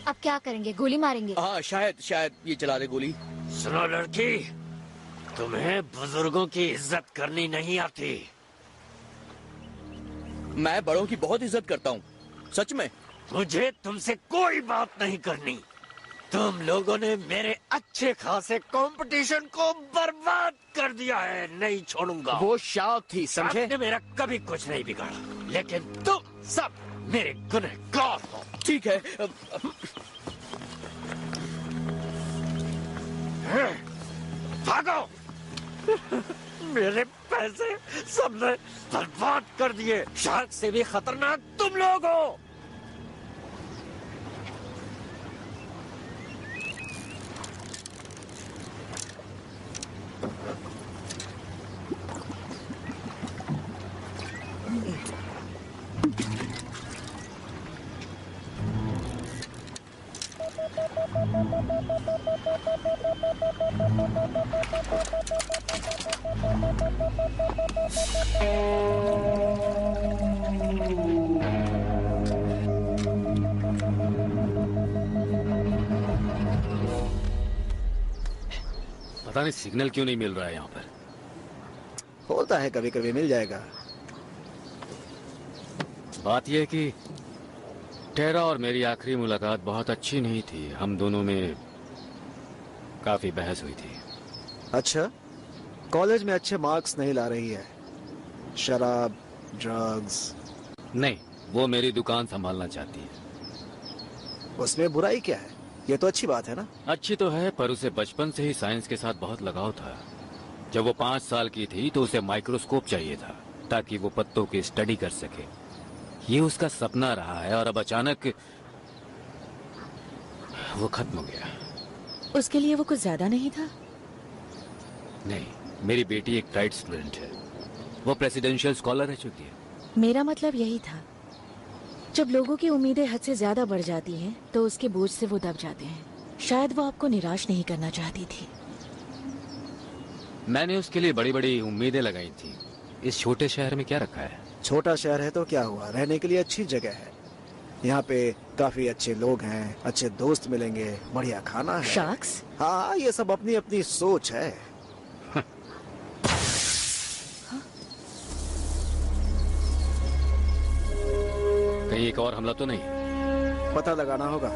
अब क्या करेंगे? गोली मारेंगे? हाँ, शायद ये चला दे गोली। सुनो लड़की, तुम्हें बुजुर्गों की इज्जत करनी नहीं आती। मैं बड़ों की बहुत इज्जत करता हूँ, सच में। मुझे तुमसे कोई बात नहीं करनी। तुम लोगों ने मेरे अच्छे खासे कंपटीशन को बर्बाद कर दिया है। नहीं छोड़ूंगा। वो शार्क थी, समझे? आपने मेरा कभी कुछ नहीं बिगाड़ा, लेकिन तुम सब मेरे गुनहगार हो। ठीक है। भागो। मेरे पैसे सबने बर्बाद कर दिए। शार्क से भी खतरनाक तुम लोग हो। पता नहीं सिग्नल क्यों नहीं मिल रहा है यहाँ पर। होता है, कभी कभी मिल जाएगा। बात यह है कि टेरा और मेरी आखिरी मुलाकात बहुत अच्छी नहीं थी। हम दोनों में काफी बहस हुई थी। अच्छा, कॉलेज में अच्छे मार्क्स नहीं ला रही है। शराब, ड्रग्स? नहीं, वो मेरी दुकान संभालना चाहती है। उसमें बुराई क्या है? ये तो अच्छी बात है ना। अच्छी तो है, पर उसे बचपन से ही साइंस के साथ बहुत लगाव था। जब वो 5 साल की थी तो उसे माइक्रोस्कोप चाहिए था ताकि वो पत्तों की स्टडी कर सके। ये उसका सपना रहा है और अब अचानक वो खत्म हो गया। उसके लिए वो कुछ ज्यादा नहीं था? नहीं, मेरी बेटी एक ब्राइट स्टूडेंट है। वो प्रेसिडेंशियल स्कॉलर रह चुकी है। मेरा मतलब यही था, जब लोगों की उम्मीदें हद से ज्यादा बढ़ जाती हैं तो उसके बोझ से वो दब जाते हैं। शायद वो आपको निराश नहीं करना चाहती थी। मैंने उसके लिए बड़ी बड़ी उम्मीदें लगाई थी। इस छोटे शहर में क्या रखा है? छोटा शहर है तो क्या हुआ, रहने के लिए अच्छी जगह है। यहाँ पे काफी अच्छे लोग हैं, अच्छे दोस्त मिलेंगे, बढ़िया खाना है। शार्क्स? हाँ, ये सब अपनी अपनी सोच है। कहीं एक और हमला तो नहीं? पता लगाना होगा।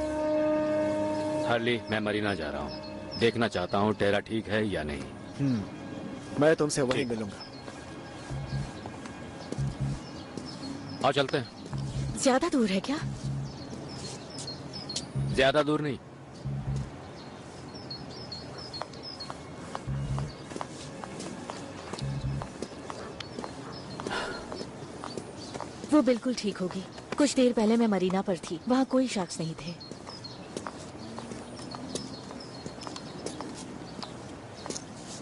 हार्ली, मैं मरीना जा रहा हूँ। देखना चाहता हूँ टेरा ठीक है या नहीं। मैं तुमसे वहीं मिलूंगा। आओ चलते हैं। ज्यादा दूर है क्या? ज्यादा दूर नहीं। वो बिल्कुल ठीक होगी। कुछ देर पहले मैं मरीना पर थी, वहाँ कोई शख्स नहीं थे।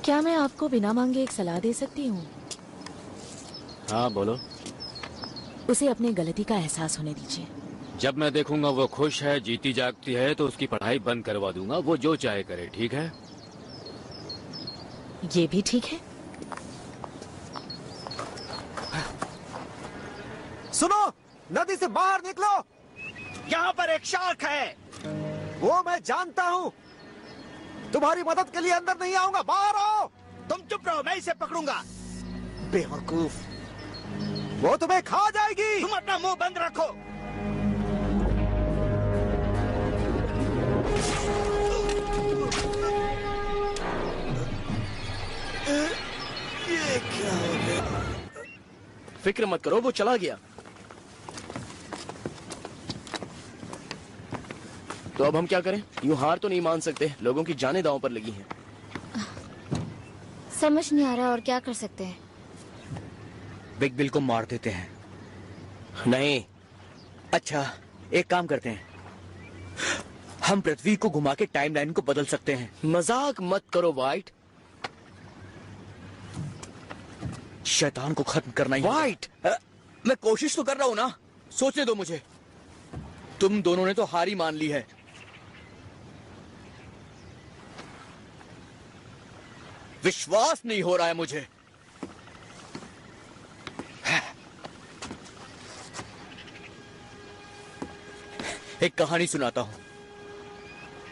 क्या मैं आपको बिना मांगे एक सलाह दे सकती हूँ? हाँ बोलो। उसे अपनी गलती का एहसास होने दीजिए। जब मैं देखूंगा वो खुश है, जीती जागती है, तो उसकी पढ़ाई बंद करवा दूंगा। वो जो चाहे करे, ठीक है? ये भी ठीक है। सुनो, नदी से बाहर निकलो। यहाँ पर एक शार्क है। वो मैं जानता हूँ। तुम्हारी मदद के लिए अंदर नहीं आऊंगा। बाहर आओ। तुम चुप रहो, मैं इसे पकड़ूंगा। बेवकूफ, वो तुम्हें खा जाएगी। तुम अपना मुंह बंद रखो। ये क्या हो गया? फिक्र मत करो, वो चला गया। तो अब हम क्या करें? यूं हार तो नहीं मान सकते, लोगों की जानें दांव पर लगी हैं। समझ नहीं आ रहा और क्या कर सकते हैं। बिग बिल को मार देते हैं। नहीं। अच्छा, एक काम करते हैं, हम पृथ्वी को घुमा के टाइमलाइन को बदल सकते हैं। मजाक मत करो वाइट। शैतान को खत्म करना ही वाइट। मैं कोशिश तो कर रहा हूं ना, सोचने दो मुझे। तुम दोनों ने तो हार ही मान ली है। विश्वास नहीं हो रहा है मुझे। एक कहानी सुनाता हूं।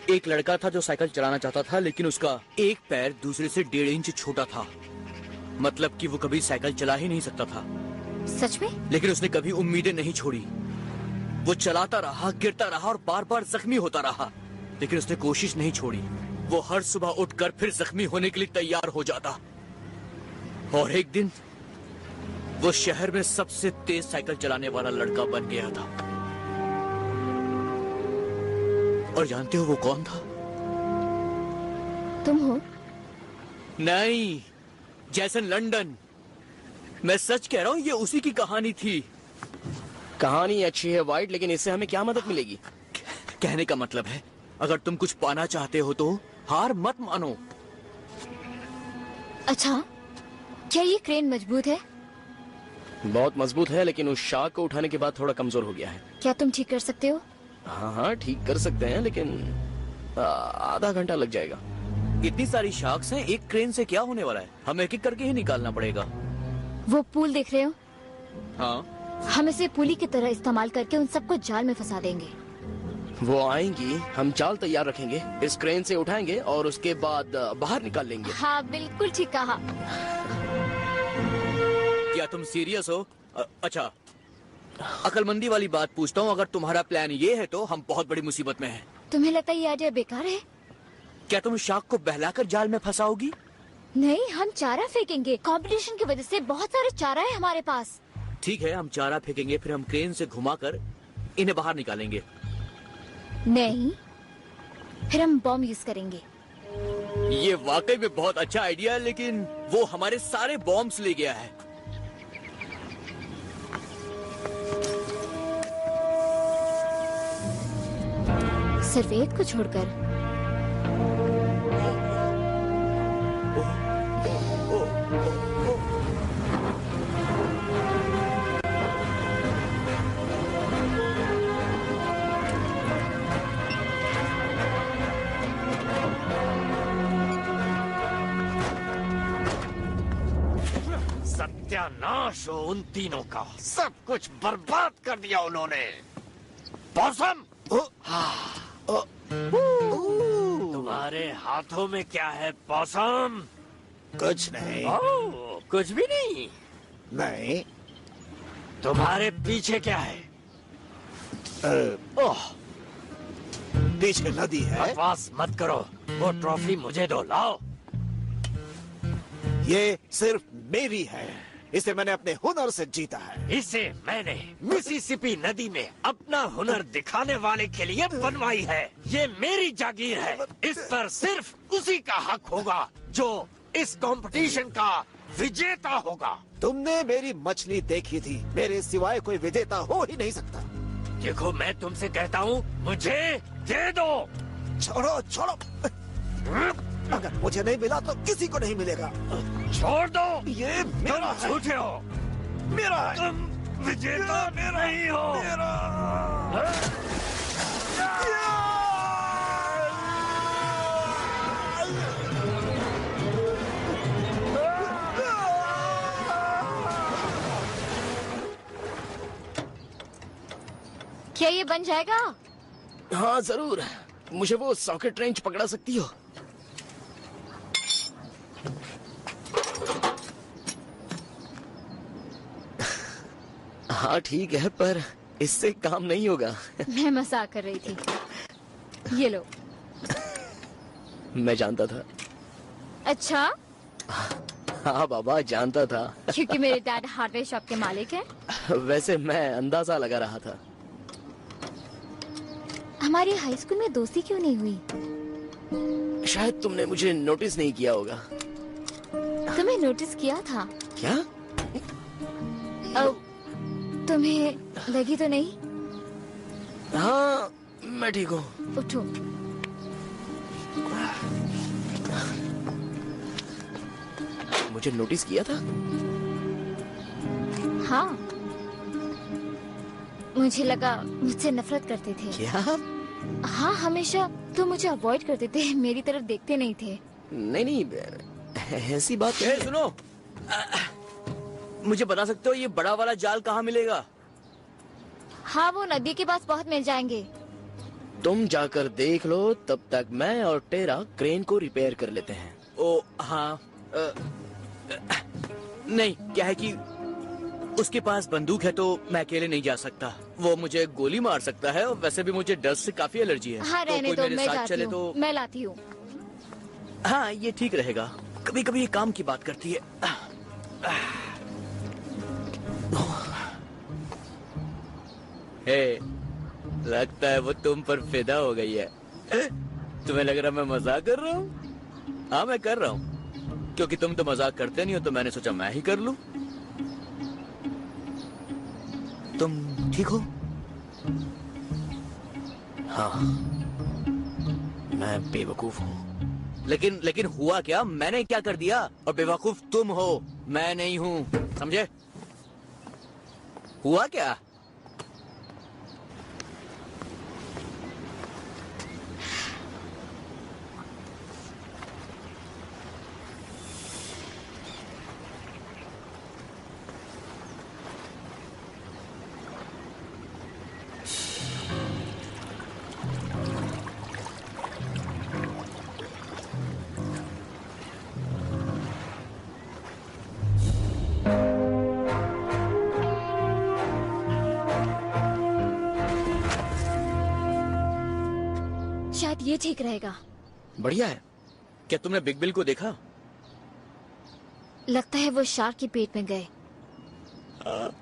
एक लड़का था जो साइकिल चलाना चाहता था, लेकिन उसका एक पैर दूसरे से 1.5 इंच छोटा था। मतलब कि वो कभी साइकिल चला ही नहीं सकता था। सच में? लेकिन उसने कभी उम्मीदें नहीं छोड़ी। वो चलाता रहा, गिरता रहा और बार बार जख्मी होता रहा, लेकिन उसने कोशिश नहीं छोड़ी। वो हर सुबह उठकर फिर जख्मी होने के लिए तैयार हो जाता। और एक दिन वो शहर में सबसे तेज साइकिल चलाने वाला लड़का बन गया था। और जानते हो वो कौन था? तुम हो? नहीं, जैसन लंदन। मैं सच कह रहा हूं, ये उसी की कहानी थी। कहानी अच्छी है वाइट, लेकिन इससे हमें क्या मदद मिलेगी? कहने का मतलब है, अगर तुम कुछ पाना चाहते हो तो हार मत मानो। अच्छा, क्या ये क्रेन मजबूत है? बहुत मजबूत है, लेकिन उस शार्क को उठाने के बाद थोड़ा कमजोर हो गया है। क्या तुम ठीक कर सकते हो? हाँ हाँ, ठीक कर सकते हैं, लेकिन आधा घंटा लग जाएगा। इतनी सारी शार्क्स हैं, एक क्रेन से क्या होने वाला है? हमें एक एक करके ही निकालना पड़ेगा। वो पूल देख रहे हो? हाँ। हम इसे पुली की तरह इस्तेमाल करके उन सबको जाल में फंसा देंगे। वो आएंगी, हम जाल तैयार रखेंगे, इस क्रेन से उठाएंगे और उसके बाद बाहर निकाल लेंगे। हाँ, बिल्कुल ठीक कहा। क्या तुम सीरियस हो? अच्छा, अकलमंदी वाली बात पूछता हूँ, अगर तुम्हारा प्लान ये है तो हम बहुत बड़ी मुसीबत में हैं। तुम्हें लगता है ये आइडिया बेकार है? क्या तुम शार्क को बहलाकर जाल में फंसाओगी? नहीं, हम चारा फेंकेंगे। कंपटीशन की वजह से बहुत सारे चारा है हमारे पास। ठीक है, हम चारा फेंकेंगे, फिर हम क्रेन से घुमाकर इन्हें बाहर निकालेंगे। नहीं, फिर हम बॉम्ब यूज करेंगे। ये वाकई में बहुत अच्छा आइडिया है, लेकिन वो हमारे सारे बॉम्ब्स ले गया है। सिर्फ एक को छोड़कर। सत्यानाश हो उन तीनों का, सब कुछ बर्बाद कर दिया उन्होंने। पॉसम, तुम्हारे हाथों में क्या है पॉसम? कुछ नहीं। कुछ भी नहीं? नहीं। तुम्हारे पीछे क्या है? पीछे नदी है। बकवास मत करो, वो ट्रॉफी मुझे दो, लाओ। ये सिर्फ मेरी है, इसे मैंने अपने हुनर से जीता है। इसे मैंने मिसिसिपी नदी में अपना हुनर दिखाने वाले के लिए बनवाई है। ये मेरी जागीर है, इस पर सिर्फ उसी का हक होगा जो इस कंपटीशन का विजेता होगा। तुमने मेरी मछली देखी थी, मेरे सिवाय कोई विजेता हो ही नहीं सकता। देखो मैं तुमसे कहता हूँ, मुझे दे दो। छोड़ो छोड़ो, अगर मुझे नहीं मिला तो किसी को नहीं मिलेगा। छोड़ दो, ये मेरा है। झूठे हो, मेरा है। तुम विजेता नहीं हो। क्या ये बन जाएगा? हाँ जरूर, मुझे वो सॉकेट रेंच पकड़ा सकती हो? हाँ ठीक है, पर इससे काम नहीं होगा। मैं मजाक कर रही थी। ये लो। मैं जानता था। अच्छा? हाँ बाबा, जानता था। क्योंकि मेरे डैड हार्डवेयर शॉप के मालिक हैं। वैसे मैं अंदाजा लगा रहा था। हमारी हाई स्कूल में दोस्ती क्यों नहीं हुई? शायद तुमने मुझे नोटिस नहीं किया होगा। तुम्हें नोटिस किया था। क्या? तुम्हें लगी तो नहीं? हाँ मैं ठीक हूँ। उठो। मुझे नोटिस किया था? हाँ, मुझे लगा मुझसे नफरत करते थे। क्या? हाँ, हमेशा तुम मुझे अवॉइड करते थे, मेरी तरफ देखते नहीं थे। नहीं, ऐसी बात नहीं। सुनो, मुझे बता सकते हो ये बड़ा वाला जाल कहाँ मिलेगा? हाँ, वो नदी के पास बहुत मिल जाएंगे। तुम जाकर देख लो, तब तक मैं और टेरा क्रेन को रिपेयर कर लेते हैं। ओ हाँ, नहीं, क्या है कि उसके पास बंदूक है तो मैं अकेले नहीं जा सकता। वो मुझे गोली मार सकता है, और वैसे भी मुझे डर से काफी एलर्जी है। हाँ, रहने तो दो, मैं जाती चले हूँ। तो मैं लाती हूँ। हाँ, ये ठीक रहेगा। कभी कभी ये काम की बात करती है। हे, लगता है वो तुम पर फिदा हो गई है। तुम्हें लग रहा मैं मजाक कर रहा हूँ? हाँ, मैं कर रहा हूँ, क्योंकि तुम तो मजाक करते नहीं हो, तो मैंने सोचा मैं ही कर लूं। तुम ठीक हो? हाँ, मैं बेवकूफ हूँ। लेकिन हुआ क्या? मैंने क्या कर दिया? और बेवकूफ तुम हो, मैं नहीं हूँ, समझे? हुआ क्या? शायद ये ठीक रहेगा। बढ़िया है। क्या तुमने बिग बिल को देखा? लगता है वो शार्क के पेट में गए।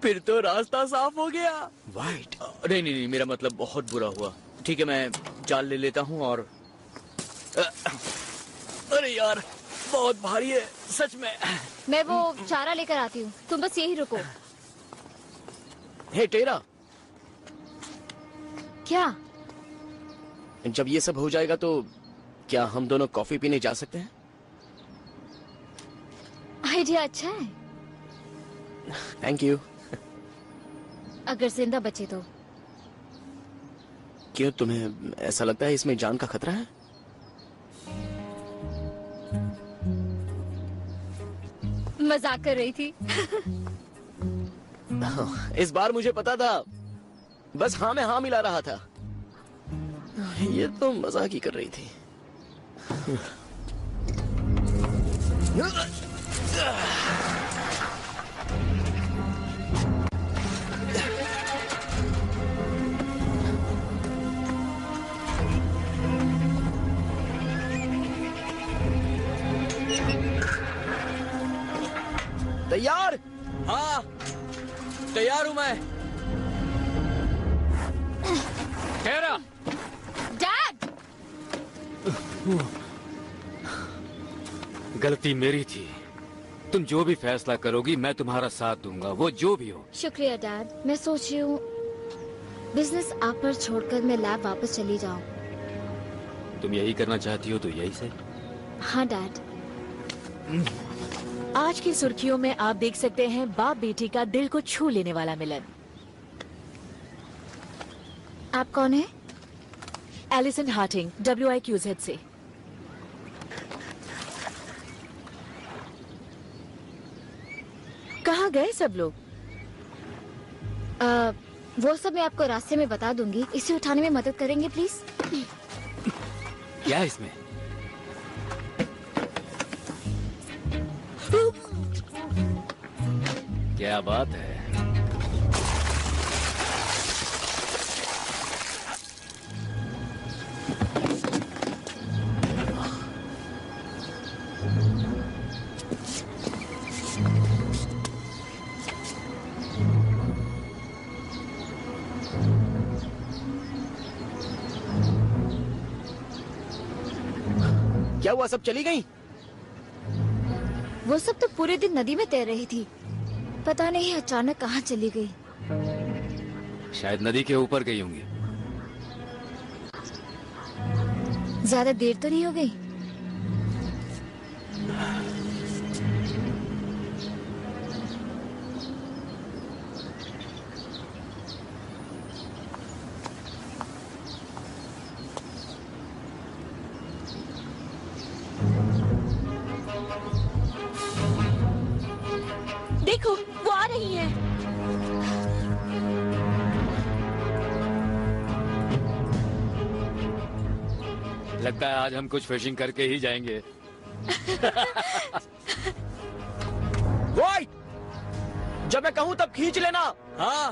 फिर तो रास्ता साफ हो गया। वाइट? नहीं, मेरा मतलब बहुत बुरा हुआ। ठीक है, मैं जाल ले लेता हूँ और अरे यार बहुत भारी है सच में। मैं वो चारा लेकर आती हूँ, तुम बस यही रुको। हे टेरा, क्या? जब ये सब हो जाएगा तो क्या हम दोनों कॉफी पीने जा सकते हैं? आइडिया अच्छा है। Thank you. अगर जिंदा बचे तो। क्यों, तुम्हें ऐसा लगता है इसमें जान का खतरा है? मजाक कर रही थी। इस बार मुझे पता था, बस हाँ में हाँ मिला रहा था। ये तो मजाक ही कर रही थी। तैयार? हाँ तैयार हूं मैं। टेरा! डैड! गलती मेरी थी। तुम जो भी फैसला करोगी मैं तुम्हारा साथ दूंगा, वो जो भी हो। शुक्रिया डैड। मैं सोच रही हूँ बिजनेस आप पर छोड़कर मैं लैब वापस चली जाऊँ। तुम यही करना चाहती हो तो यही से। हाँ डैड। आज की सुर्खियों में आप देख सकते हैं बाप बेटी का दिल को छू लेने वाला मिलन। आप कौन है? एलिसन हार्टिंग, WIQZ से। कहाँ गए सब लोग? वो सब मैं आपको रास्ते में बता दूंगी। इसे उठाने में मदद करेंगे प्लीज? क्या है इसमें? क्या बात है? क्या हुआ, सब चली गई? वो सब तो पूरे दिन नदी में तैर रही थी, पता नहीं अचानक कहाँ चली गई। शायद नदी के ऊपर गई होंगी। ज्यादा देर तो नहीं हो गई? देखो वो आ रही है। लगता है आज हम कुछ फिशिंग करके ही जाएंगे। वाइट, जब मैं कहूं तब खींच लेना। हाँ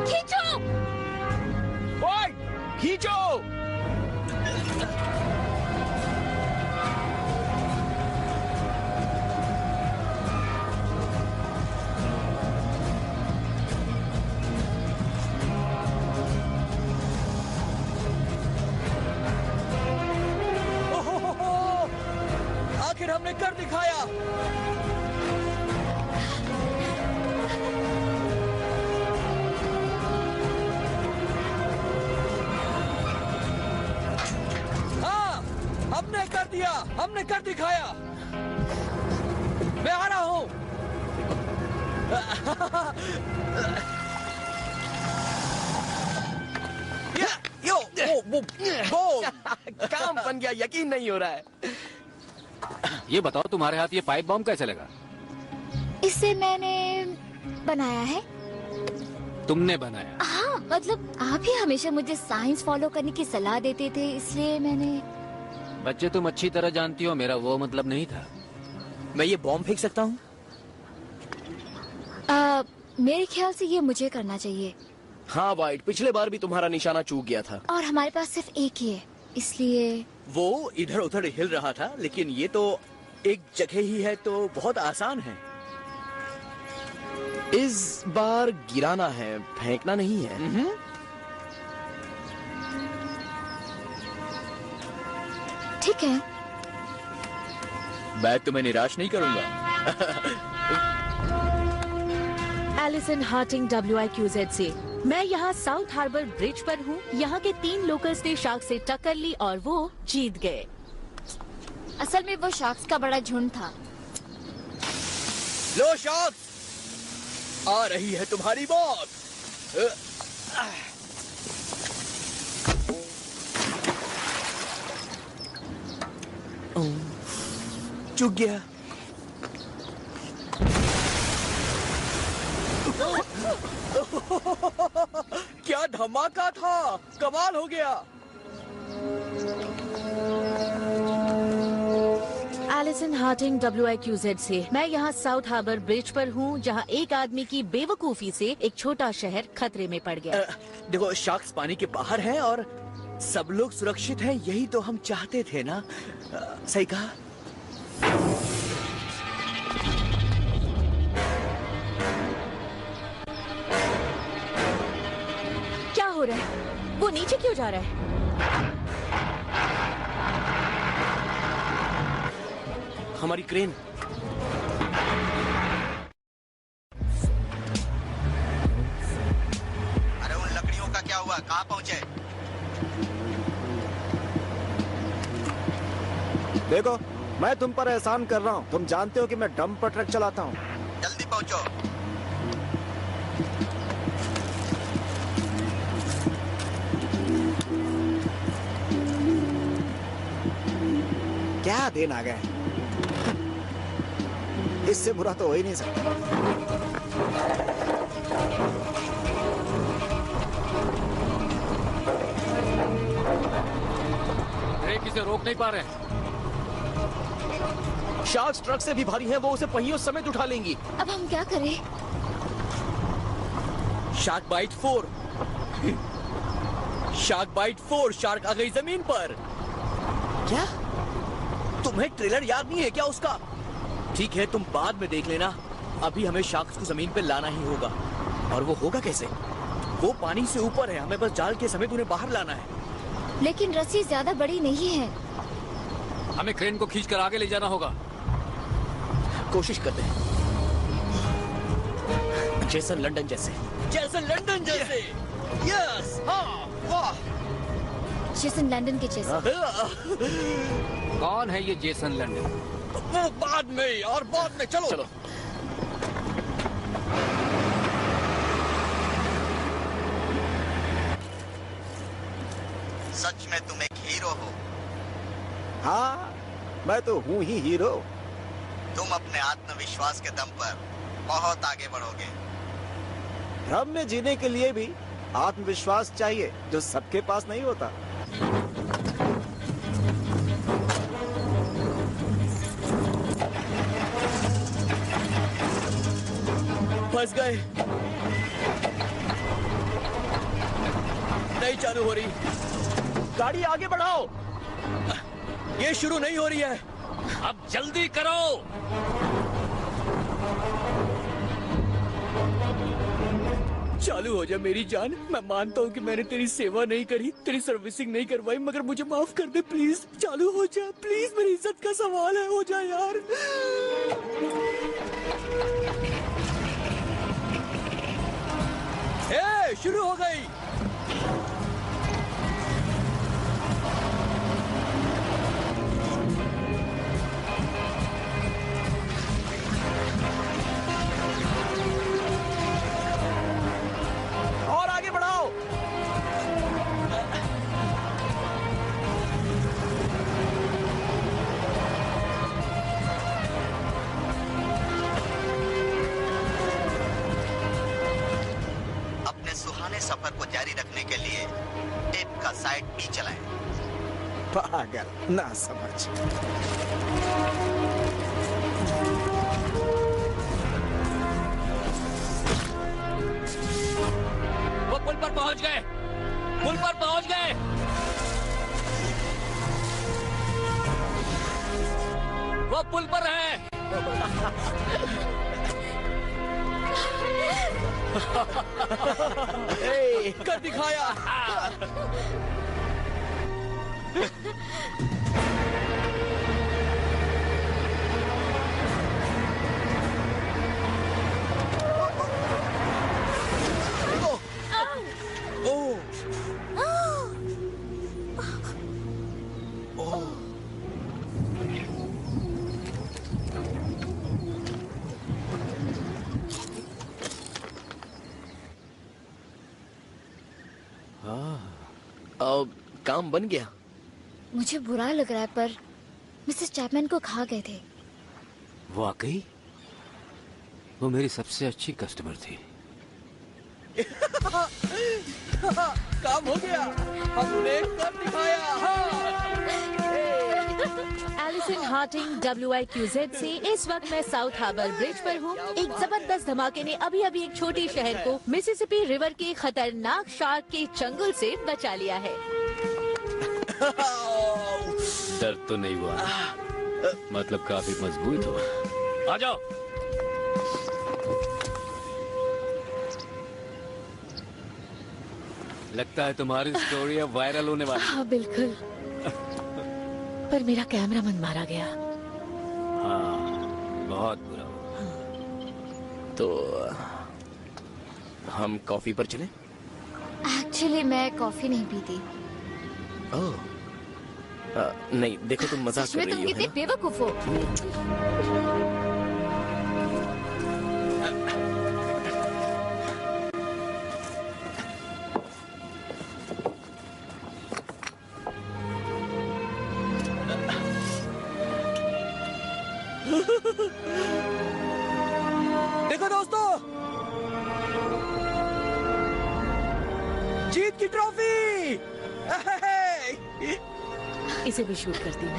खींचो! वाइट, खींचो! आखिर हमने कर दिखाया। हाँ हमने कर दिया, हमने कर दिखाया। मैं आ रहा हूं। यो, वो काम बन गया, यकीन नहीं हो रहा है। ये बताओ तुम्हारे हाथ ये पाइप बॉम्ब कैसे लगा? इसे मैंने बनाया है। तुमने बनाया? हाँ, मतलब आप ही हमेशा मुझे साइंस फॉलो करने की सलाह देते थे, इसलिए मैंने। बच्चे तुम अच्छी तरह जानती हो, मेरा वो मतलब नहीं था। मैं ये बॉम्ब फेंक सकता हूँ? मेरे ख्याल से ये मुझे करना चाहिए। हाँ वाइट, पिछले बार भी तुम्हारा निशाना चूक गया था। और हमारे पास सिर्फ एक ही है, इसलिए वो इधर उधर हिल रहा था, लेकिन ये तो एक जगह ही है तो बहुत आसान है। इस बार गिराना है, फेंकना नहीं है। ठीक है। मैं तुम्हें निराश नहीं करूंगा। एलिसन हार्टिंग WIQZ से। मैं यहाँ साउथ हार्बर ब्रिज पर हूँ। यहाँ के 3 लोकल्स ने शार्क से टक्कर ली और वो जीत गए। असल में वो शार्क्स का बड़ा झुंड था। लो शार्क्स, आ रही है तुम्हारी मौत। चूक गया। क्या धमाका था, कमाल हो गया। एलिसन हार्टिंग WIQZ से। मैं यहाँ साउथ हार्बर ब्रिज पर हूँ, जहाँ एक आदमी की बेवकूफी से एक छोटा शहर खतरे में पड़ गया। देखो, शार्क्स पानी के बाहर हैं और सब लोग सुरक्षित हैं, यही तो हम चाहते थे ना। सही कहा। क्या हो रहा है? वो नीचे क्यों जा रहा है? हमारी क्रेन। अरे उन लकड़ियों का क्या हुआ, कहाँ पहुँचे? देखो, मैं तुम पर एहसान कर रहा हूँ। तुम जानते हो कि मैं डंपर ट्रक चलाता हूँ। जल्दी पहुँचो। क्या दिन आ गए, इससे बुरा तो हो ही नहीं सकता। ब्रेक इसे रोक नहीं पा रहे हैं। शार्क्स ट्रक से भी भारी हैं, वो उसे पहियों समेत उठा लेंगी। अब हम क्या करें? Shark bite 4। Shark bite 4। Shark आ गई जमीन पर। क्या तुम्हें ट्रेलर याद नहीं है क्या उसका? ठीक है, तुम बाद में देख लेना। अभी हमें शार्क्स को जमीन पे लाना ही होगा। और वो होगा कैसे? वो पानी से ऊपर है, हमें बस जाल के समेत उन्हें बाहर लाना है। लेकिन रस्सी ज्यादा बड़ी नहीं है। हमें क्रेन को खींचकर आगे ले जाना होगा। कोशिश करते हैं। जेसन लंदन जैसे। जेसन लंदन जैसे। यस, हाँ, वाह। जेसन लंदन के जैसे। कौन है ये जेसन लंदन? वो बाद में, और बाद में। चलो चलो। सच में तुम एक हीरो हो। हाँ, मैं तो हूँ ही हीरो। तुम अपने आत्मविश्वास के दम पर बहुत आगे बढ़ोगे। भ्रम में जीने के लिए भी आत्मविश्वास चाहिए, जो सबके पास नहीं होता। फंस गए। नहीं चालू हो रही। गाड़ी आगे बढ़ाओ। ये शुरू नहीं हो रही है। अब जल्दी करो। चालू हो जा मेरी जान। मैं मानता हूँ कि मैंने तेरी सेवा नहीं करी, तेरी सर्विसिंग नहीं करवाई, मगर मुझे माफ कर दे प्लीज। चालू हो जा प्लीज, मेरी इज्जत का सवाल है। हो जा यार। शुरू हो गई। और आगे बढ़ाओ। अपने सुहाने सफर को जारी रखने के लिए टेप का साइड बी चलाएं। पागल ना समझ। वो पुल पर पहुंच गए। पुल पर पहुंच गए। पुल पर हैं। कर दिखाया। काम बन गया। मुझे बुरा लग रहा है पर मिसेस चैपमैन को खा गए थे। वाकई वो मेरी सबसे अच्छी कस्टमर थी। काम हो गया, हमने कर दिखाया। एलिसन हार्टिंग WIQZ से इस वक्त मैं साउथ हार्बर ब्रिज पर हूँ। एक जबरदस्त धमाके ने अभी अभी एक छोटी शहर को मिसिसिपी रिवर के खतरनाक शार्क के चंगुल से बचा लिया है। दर्द तो नहीं हुआ, मतलब काफी मजबूत हो। आ जाओ। लगता है तुम्हारी स्टोरी अब वायरल होने वाली। हाँ बिल्कुल, पर मेरा कैमरामैन मारा गया। हाँ, बहुत बुरा हुआ। तो हम कॉफी पर चले? एक्चुअली मैं कॉफी नहीं पीती। ओह, नहीं देखो तुम मजाक कर रही हो। तुम कितने बेवकूफ हो। देखो दोस्तों, जीत की ट्रॉफी। इसे भी शूट करती हूँ।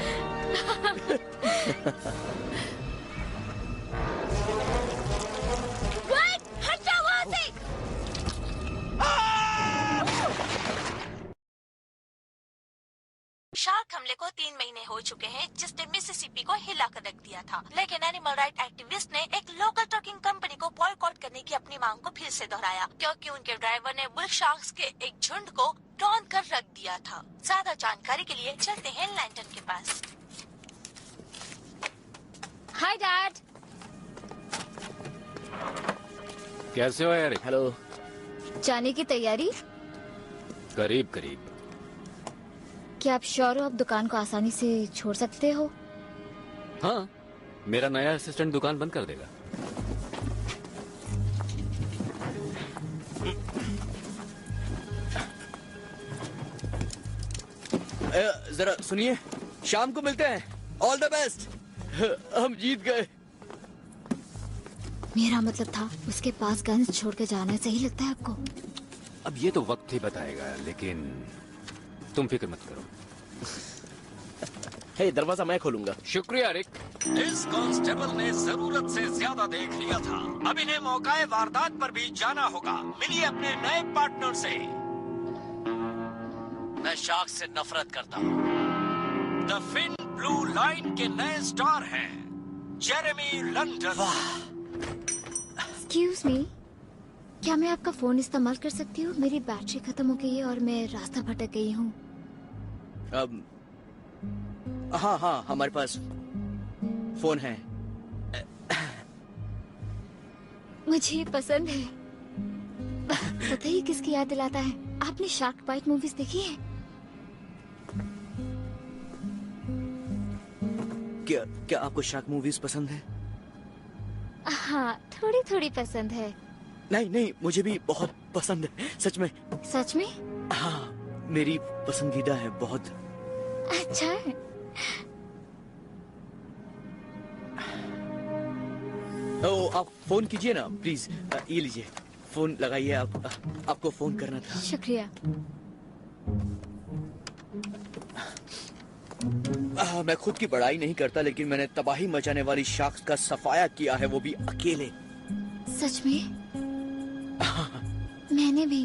हट जाओ वहाँ से। शार्क हमले को 3 महीने हो चुके हैं, जिसने मिसिसिपी को हिला कर रख दिया था। लेकिन एनिमल राइट एक्टिविस्ट ने एक लोकल ट्रकिंग कंपनी को बॉयकॉट करने की अपनी मांग को फिर से दोहराया, क्योंकि उनके ड्राइवर ने बुल शार्क्स के एक झुंड को टॉन कर रख दिया था। ज्यादा जानकारी के लिए चलते हैं लैंटन के पास। Hi dad. कैसे हो यार? हेलो। जाने की तैयारी? करीब करीब। क्या आप श्योर हो आप दुकान को आसानी से छोड़ सकते हो? हाँ, मेरा नया असिस्टेंट दुकान बंद कर देगा। जरा सुनिए, शाम को मिलते हैं। All the best. हम जीत गए। मेरा मतलब था उसके पास गन्स छोड़ के जाना सही लगता है आपको? अब ये तो वक्त ही बताएगा, लेकिन तुम फिक्र मत करो। हे, दरवाजा मैं खोलूंगा। शुक्रिया रिक। इस कांस्टेबल ने जरूरत से ज्यादा देख लिया था। अब इन्हें मौकाए वारदात पर भी जाना होगा। मिलिए अपने नए पार्टनर से। मैं शार्क से नफरत करता हूँ। द फिन ब्लू लाइन के नए स्टार हैं जेरेमी लंडन। एक्सक्यूज मी, क्या मैं आपका फोन इस्तेमाल कर सकती हूँ? मेरी बैटरी खत्म हो गई है और मैं रास्ता भटक गई हूँ। हाँ हाँ, हमारे पास फोन है। मुझे ये पसंद है। पता ही किसकी याद दिलाता है? आपने शार्क बाइट मूवीज देखी है? क्या आपको शार्क मूवीज पसंद है? हाँ, थोड़ी थोड़ी पसंद है। नहीं नहीं, मुझे भी बहुत पसंद है, सच में। सच में? हाँ, मेरी पसंदीदा है बहुत। अच्छा है। ओ, आप फोन कीजिए ना प्लीज। ये लीजिए, फोन लगाइए। आपको फोन करना था। शुक्रिया। मैं खुद की बड़ाई नहीं करता, लेकिन मैंने तबाही मचाने वाली शार्क्स का सफाया किया है, वो भी अकेले। सच में? मैंने भी।